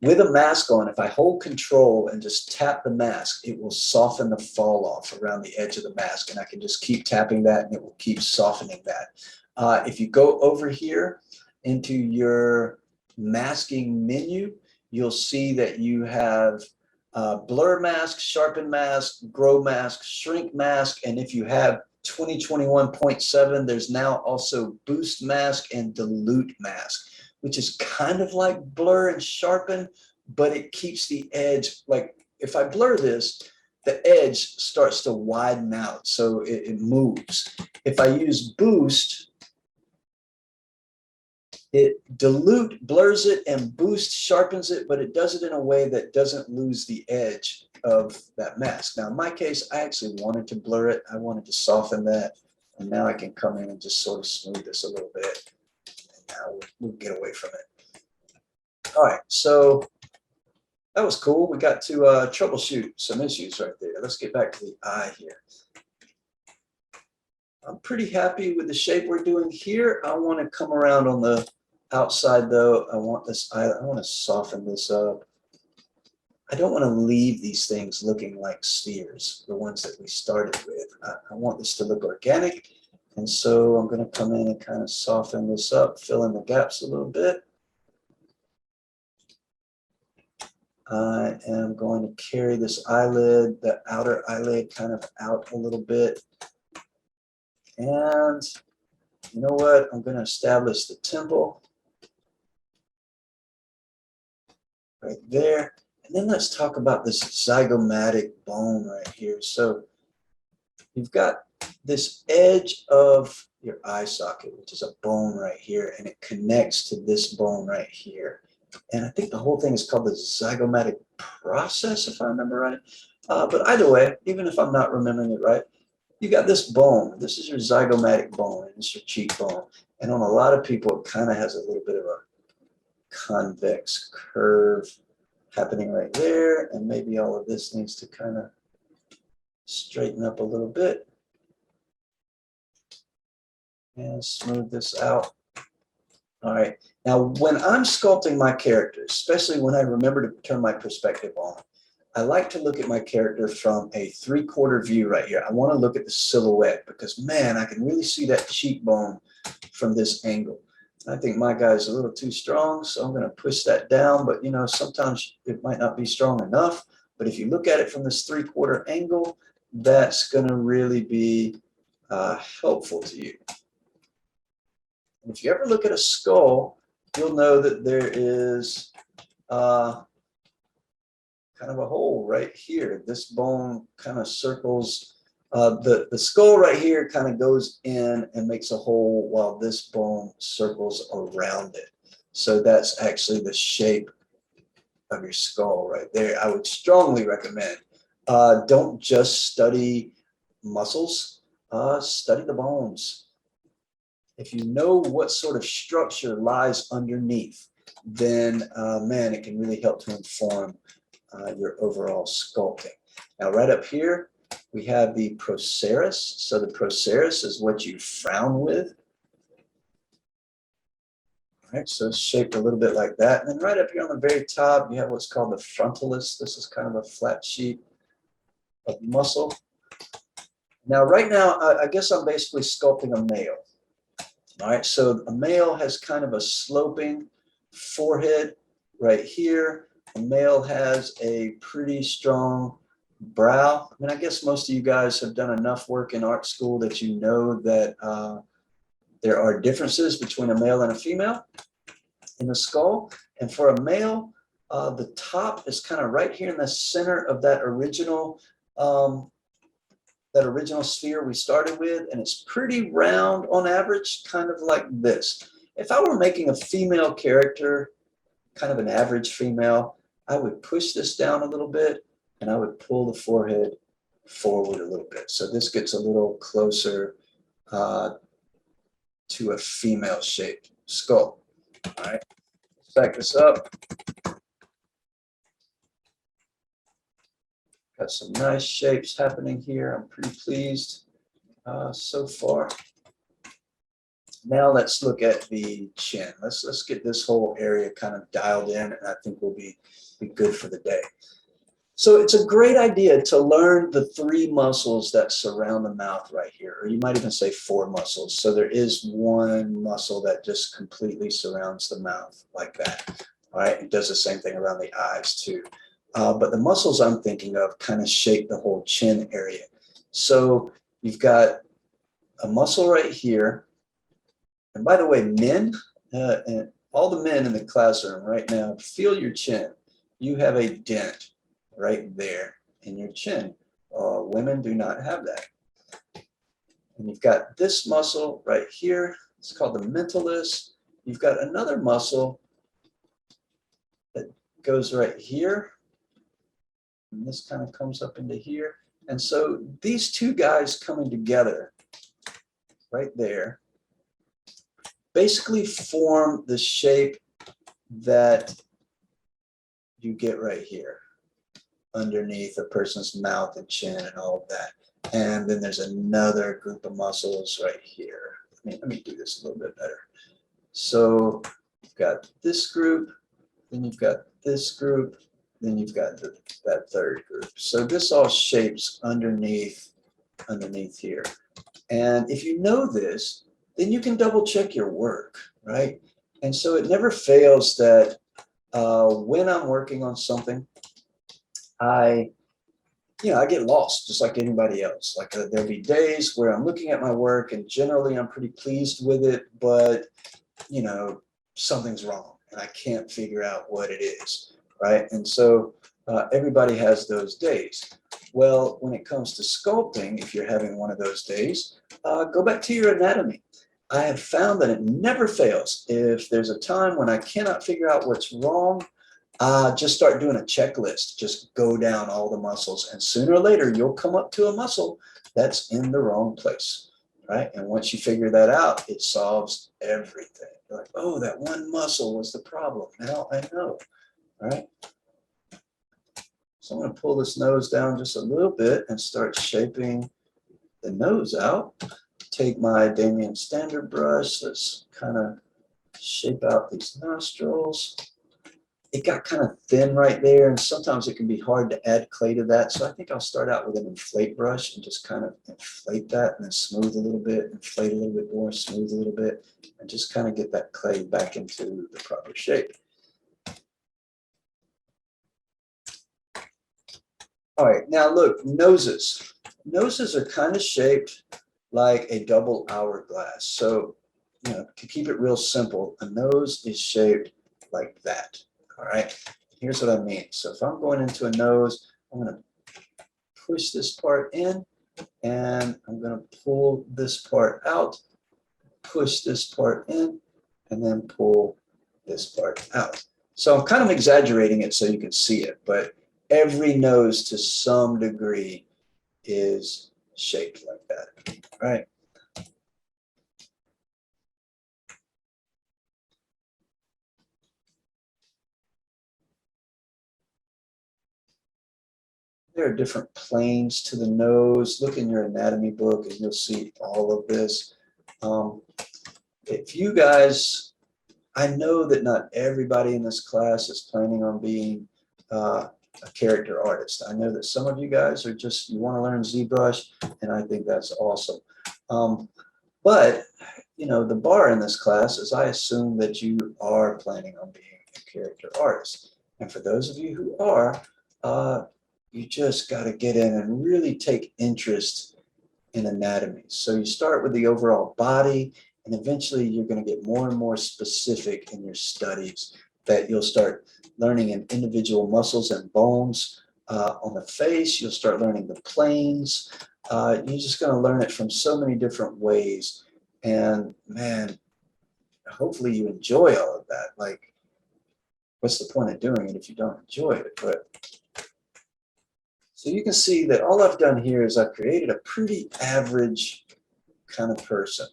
With a mask on, if I hold control and just tap the mask, it will soften the fall off around the edge of the mask, and I can just keep tapping that and it will keep softening that. If you go over here into your masking menu, you'll see that you have blur mask, sharpen mask, grow mask, shrink mask, and if you have 2021.7, there's now also boost mask and dilute mask, which is kind of like blur and sharpen, but it keeps the edge, like if I blur this, the edge starts to widen out, so it moves. If I use boost, it dilute blurs it and boost sharpens it, but it does it in a way that doesn't lose the edge of that mask. Now in my case, I actually wanted to blur it. I wanted to soften that, and now I can come in and just sort of smooth this a little bit. Now we'll get away from it. All right, so that was cool. We got to troubleshoot some issues right there. Let's get back to the eye here. I'm pretty happy with the shape we're doing here. I want to come around on the outside though. I want to soften this up. I don't want to leave these things looking like spheres, the ones that we started with. I want this to look organic. And so I'm going to come in and kind of soften this up, fill in the gaps a little bit. I am going to carry this eyelid, the outer eyelid, kind of out a little bit. And you know what? I'm going to establish the temple right there. And then let's talk about this zygomatic bone right here. So you've got this edge of your eye socket, which is a bone right here, and it connects to this bone right here. And I think the whole thing is called the zygomatic process, if I remember right. But either way, even if I'm not remembering it right, you got this bone. This is your zygomatic bone, and it's your cheekbone. And on a lot of people, it kind of has a little bit of a convex curve happening right there. And maybe all of this needs to kind of straighten up a little bit. And smooth this out. All right. Now, when I'm sculpting my character, especially when I remember to turn my perspective on, I like to look at my character from a 3/4 view right here. I want to look at the silhouette because, man, I can really see that cheekbone from this angle. I think my guy's a little too strong, so I'm going to push that down. But, you know, sometimes it might not be strong enough. But if you look at it from this 3/4 angle, that's going to really be helpful to you. And if you ever look at a skull, you'll know that there is kind of a hole right here. This bone kind of circles, the skull right here kind of goes in and makes a hole while this bone circles around it. So that's actually the shape of your skull right there. I would strongly recommend, don't just study muscles, study the bones. If you know what sort of structure lies underneath, then, man, it can really help to inform your overall sculpting. Now, right up here, we have the procerus. So the procerus is what you frown with. All right, so it's shaped a little bit like that. And then right up here on the very top, you have what's called the frontalis. This is kind of a flat sheet of muscle. Now, right now, I guess I'm basically sculpting a male. All right, so a male has kind of a sloping forehead right here. A male has a pretty strong brow. I mean, I guess most of you guys have done enough work in art school that you know that there are differences between a male and a female in the skull. And for a male, the top is kind of right here in the center of that original sphere we started with, and it's pretty round on average, kind of like this. If I were making a female character, kind of an average female, I would push this down a little bit and I would pull the forehead forward a little bit. So this gets a little closer to a female shaped skull. All right, let's back this up. Got some nice shapes happening here. I'm pretty pleased so far. Now let's look at the chin. Let's get this whole area kind of dialed in, and I think we'll be good for the day. So it's a great idea to learn the 3 muscles that surround the mouth right here, or you might even say 4 muscles. So there is one muscle that just completely surrounds the mouth like that. All right, it does the same thing around the eyes too. But the muscles I'm thinking of kind of shape the whole chin area. So you've got a muscle right here. And by the way, men, and all the men in the classroom right now, feel your chin. You have a dent right there in your chin. Women do not have that. And you've got this muscle right here. It's called the mentalis. You've got another muscle that goes right here. And this kind of comes up into here. And so these 2 guys coming together right there basically form the shape that you get right here underneath a person's mouth and chin and all of that. And then there's another group of muscles right here. Let me do this a little bit better. So you've got this group, then you've got this group, then you've got that third group. So this all shapes underneath here. And if you know this, then you can double check your work, right? And so it never fails that when I'm working on something, I get lost just like anybody else. Like there'll be days where I'm looking at my work and generally I'm pretty pleased with it, but something's wrong and I can't figure out what it is, right? And so everybody has those days. Well, when it comes to sculpting, if you're having one of those days, go back to your anatomy. I have found that it never fails. If there's a time when I cannot figure out what's wrong, just start doing a checklist. Just go down all the muscles, and sooner or later you'll come up to a muscle that's in the wrong place, right? And once you figure that out, it solves everything. You're like, oh, that one muscle was the problem. Now I know, all right? So I'm going to pull this nose down just a little bit and start shaping the nose out. Take my Damien standard brush. Let's kind of shape out these nostrils. It got kind of thin right there, and sometimes it can be hard to add clay to that. So I think I'll start out with an inflate brush and just kind of inflate that and then smooth a little bit, inflate a little bit more, smooth a little bit, and just kind of get that clay back into the proper shape. All right, now look, noses. Noses are kind of shaped like a double hourglass. So, you know, to keep it real simple, a nose is shaped like that. All right, here's what I mean. So if I'm going into a nose, I'm going to push this part in, and I'm going to pull this part out, push this part in, and then pull this part out. So I'm kind of exaggerating it so you can see it, but every nose to some degree is shaped like that, right? There are different planes to the nose. Look in your anatomy book and you'll see all of this. If you guys, I know that not everybody in this class is planning on being a character artist. I know that some of you guys are just, you want to learn ZBrush, and I think that's awesome. But, you know, the bar in this class is I assume that you are planning on being a character artist. And for those of you who are, you just got to get in and really take interest in anatomy. So you start with the overall body, and eventually you're going to get more and more specific in your studies, that you'll start learning in individual muscles and bones on the face. You'll start learning the planes. You're just going to learn it from so many different ways. And man, hopefully you enjoy all of that. Like, what's the point of doing it if you don't enjoy it? But so you can see that all I've done here is I've created a pretty average kind of person.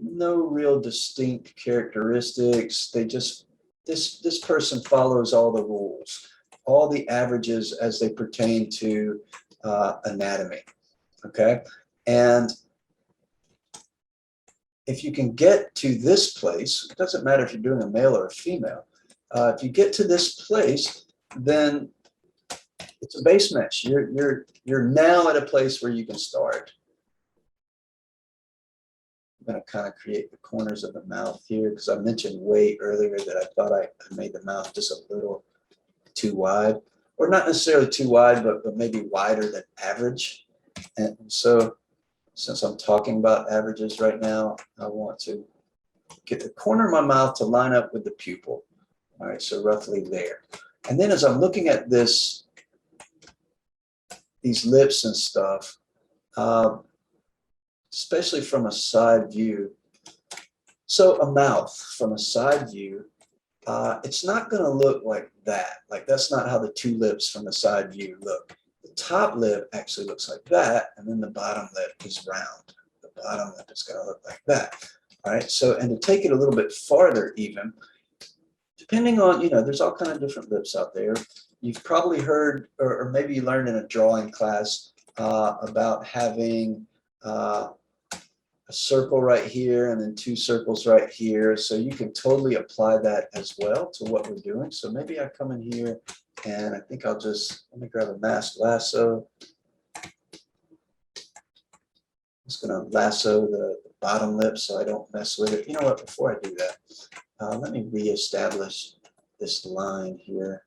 No real distinct characteristics. They just, this person follows all the rules, all the averages as they pertain to anatomy, okay? And if you can get to this place, it doesn't matter if you're doing a male or a female, if you get to this place, then it's a base mesh. You're now at a place where you can start. I'm going to kind of create the corners of the mouth here, because I mentioned way earlier that I thought I made the mouth just a little too wide, or not necessarily too wide, but maybe wider than average. And so since I'm talking about averages right now, I want to get the corner of my mouth to line up with the pupil. All right, so roughly there. And then as I'm looking at this, these lips and stuff, especially from a side view. So a mouth from a side view, it's not going to look like that. Like, that's not how the two lips from the side view look. The top lip actually looks like that, and then the bottom lip is round. The bottom lip is going to look like that. All right, so, and to take it a little bit farther even, depending on, you know, there's all kind of different lips out there. You've probably heard, or maybe you learned in a drawing class about having a circle right here and then two circles right here. So you can totally apply that as well to what we're doing. So maybe I come in here and I think I'll just, let me grab a masked lasso. I'm just going to lasso the bottom lip so I don't mess with it. You know what, before I do that, let me reestablish this line here.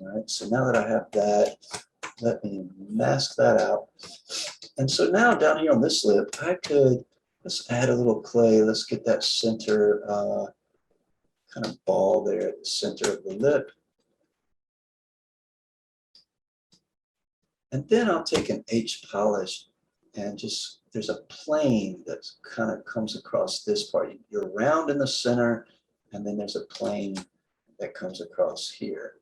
All right, so now that I have that, let me mask that out. And so now down here on this lip, I could, let's add a little clay. Let's get that center kind of ball there at the center of the lip. And then I'll take an H polish and just there's a plane that kind of comes across this part. You're round in the center, and then there's a plane that comes across here.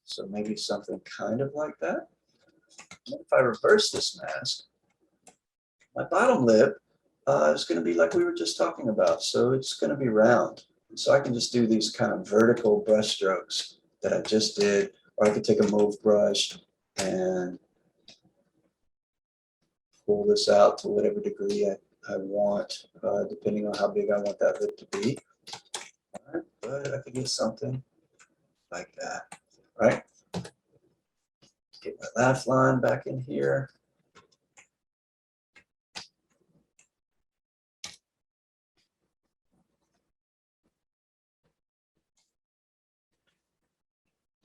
So maybe something kind of like that. And if I reverse this mask, my bottom lip is going to be like we were just talking about. So it's going to be round. So I can just do these kind of vertical brush strokes that I just did, or I could take a mauve brush and pull this out to whatever degree I want, depending on how big I want that lip to be. All right, but I could get something like that, right? Get my laugh line back in here.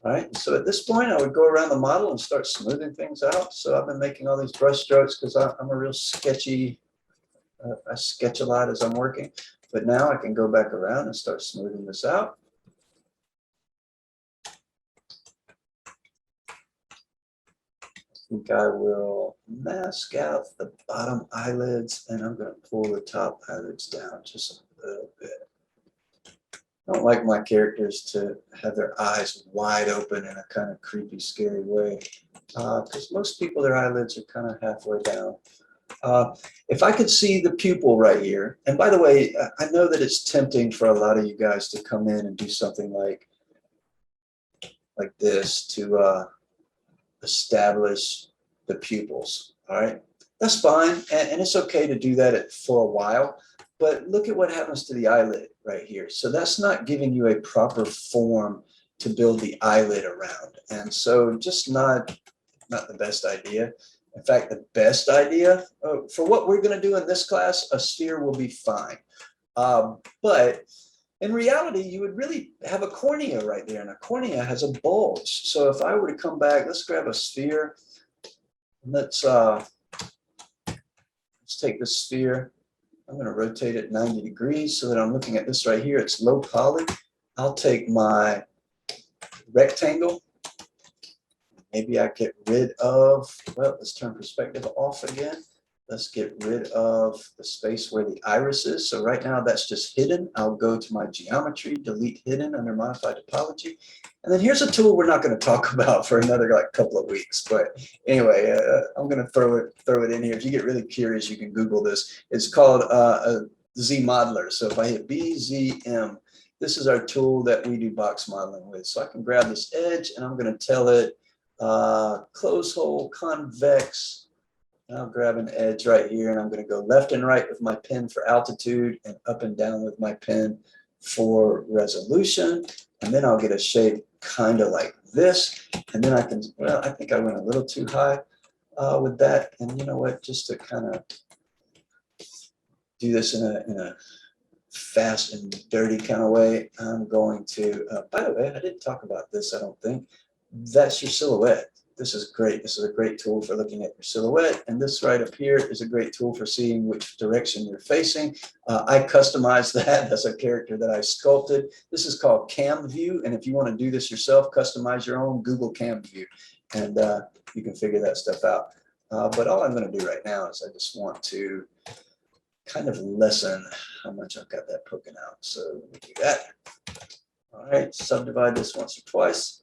All right, so at this point, I would go around the model and start smoothing things out. So I've been making all these brush strokes because I'm a real sketchy, I sketch a lot as I'm working. But now I can go back around and start smoothing this out. I think I will mask out the bottom eyelids, and I'm going to pull the top eyelids down just a little bit. I don't like my characters to have their eyes wide open in a kind of creepy, scary way, because most people, their eyelids are kind of halfway down. If I could see the pupil right here, and by the way, I know that it's tempting for a lot of you guys to come in and do something like this to establish the pupils, all right? That's fine, and it's okay to do that for a while. But look at what happens to the eyelid right here. So that's not giving you a proper form to build the eyelid around. And so just not the best idea. In fact, the best idea for what we're going to do in this class, a sphere will be fine. But in reality, you would really have a cornea right there, and a cornea has a bulge. So if I were to come back, let's grab a sphere. Let's take this sphere. I'm going to rotate it 90 degrees so that I'm looking at this right here. It's low poly. I'll take my rectangle. Maybe I get rid of, well, let's turn perspective off again. Let's get rid of the space where the iris is. So right now that's just hidden. I'll go to my geometry, delete hidden under modified topology. And then here's a tool we're not going to talk about for another couple of weeks. But anyway, I'm going to throw it in here. If you get really curious, you can Google this. It's called a Z modeler. So if I hit BZM, this is our tool that we do box modeling with. So I can grab this edge and I'm going to tell it close hole, convex. I'll grab an edge right here and I'm going to go left and right with my pen for altitude and up and down with my pen for resolution. And then I'll get a shape kind of like this. And then I can, well, I think I went a little too high with that. And you know what, just to kind of do this in a fast and dirty kind of way, I'm going to, by the way, I didn't talk about this, I don't think. That's your silhouette. This is great. This is a great tool for looking at your silhouette. And this right up here is a great tool for seeing which direction you're facing. I customized that as a character that I sculpted. This is called Cam View. And if you want to do this yourself, customize your own Google Cam View. And you can figure that stuff out. But all I'm going to do right now is I just want to kind of lessen how much I've got that poking out. So let me do that. All right, subdivide this once or twice.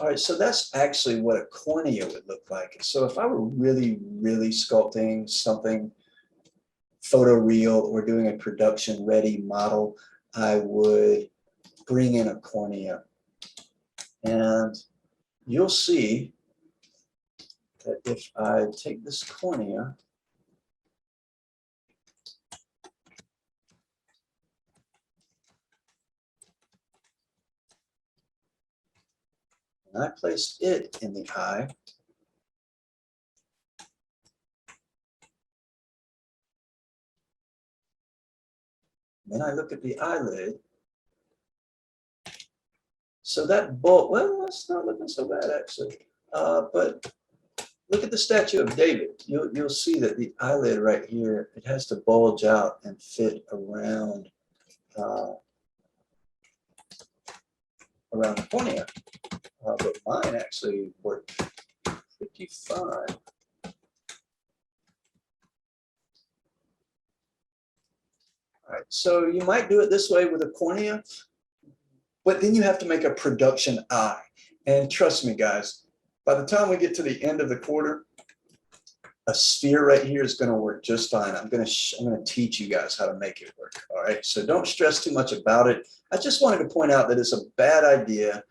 All right, so that's actually what a cornea would look like. So if I were really, really sculpting something photoreal or doing a production ready model, I would bring in a cornea. And you'll see that if I take this cornea and I place it in the eye, then I look at the eyelid. So that bulge, well, that's not looking so bad actually. But look at the statue of David. You'll see that the eyelid right here, it has to bulge out and fit around around the cornea. But mine actually worked 55. All right, so you might do it this way with a cornea, but then you have to make a production eye. And trust me, guys, by the time we get to the end of the quarter, a sphere right here is going to work just fine. I'm going to teach you guys how to make it work. All right, so don't stress too much about it. I just wanted to point out that it's a bad idea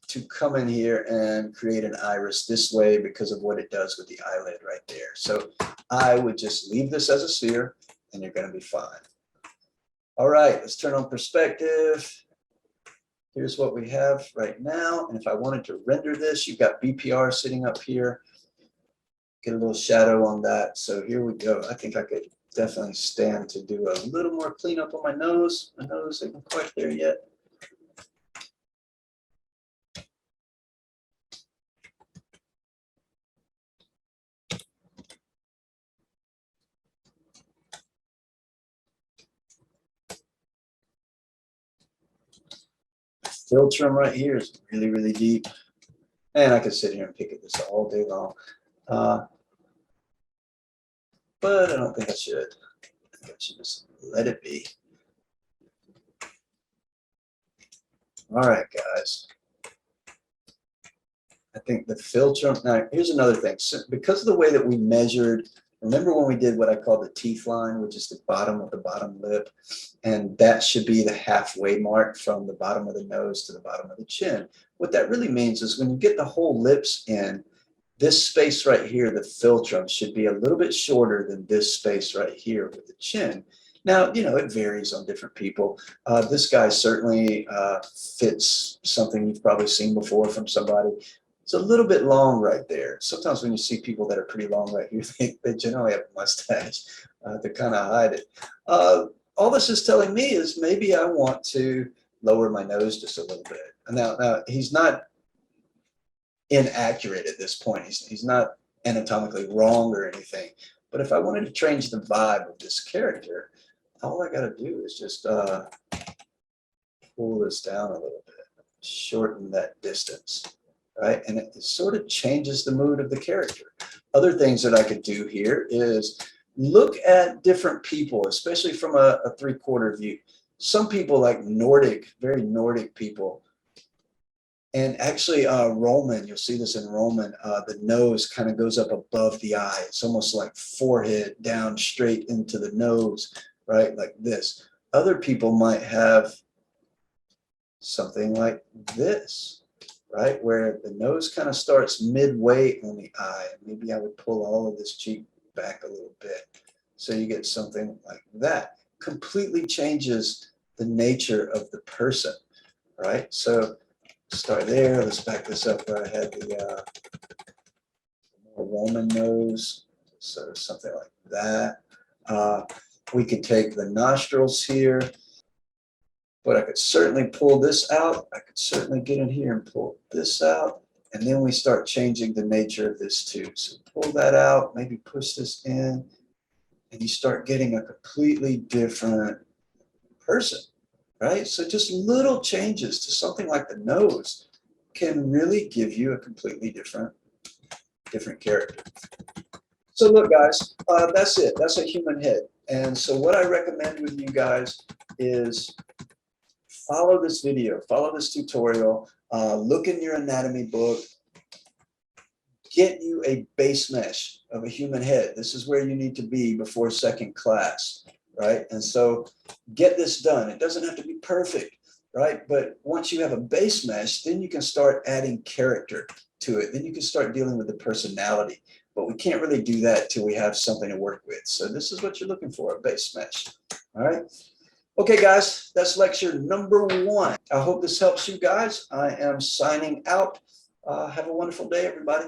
to come in here and create an iris this way because of what it does with the eyelid right there. So I would just leave this as a sphere and you're going to be fine. All right, let's turn on perspective. Here's what we have right now. And if I wanted to render this, you've got BPR sitting up here. Get a little shadow on that. So here we go. I think I could definitely stand to do a little more cleanup on my nose. My nose isn't quite there yet. Filter them right here is really, really deep. And I could sit here and pick at this all day long. But I don't think I should. I think I should just let it be. All right, guys. I think the filter, now here's another thing. So because of the way that we measured, remember when we did what I call the teeth line, which is the bottom of the bottom lip, and that should be the halfway mark from the bottom of the nose to the bottom of the chin. What that really means is when you get the whole lips in, this space right here, the philtrum, should be a little bit shorter than this space right here with the chin. Now, you know, it varies on different people. This guy certainly fits something you've probably seen before from somebody. It's a little bit long right there. Sometimes when you see people that are pretty long right here, they generally have a mustache to kind of hide it. All this is telling me is maybe I want to lower my nose just a little bit. Now he's not inaccurate at this point. He's not anatomically wrong or anything. But if I wanted to change the vibe of this character, all I got to do is just pull this down a little bit, shorten that distance. Right? And it sort of changes the mood of the character. Other things that I could do here is look at different people, especially from a three-quarter view. Some people like Nordic, very Nordic people. And actually Roman, you'll see this in Roman, the nose kind of goes up above the eye. It's almost like forehead down straight into the nose, right? Like this. Other people might have something like this. Right, where the nose kind of starts midway on the eye. Maybe I would pull all of this cheek back a little bit. So you get something like that. Completely changes the nature of the person, right? So start there. Let's back this up where I had the more Roman nose. So something like that. We could take the nostrils here. But I could certainly pull this out. I could certainly get in here and pull this out. And then we start changing the nature of this too. So pull that out, maybe push this in, and you start getting a completely different person, right? So just little changes to something like the nose can really give you a completely different character. So look, guys, that's it. That's a human head. And so what I recommend with you guys is follow this video, follow this tutorial, look in your anatomy book, get you a base mesh of a human head. This is where you need to be before second class, right? And so get this done. It doesn't have to be perfect, right? But once you have a base mesh, then you can start adding character to it. Then you can start dealing with the personality. But we can't really do that till we have something to work with. So this is what you're looking for, a base mesh, all right? Okay, guys, that's lecture number 1. I hope this helps you guys. I am signing out. Have a wonderful day, everybody.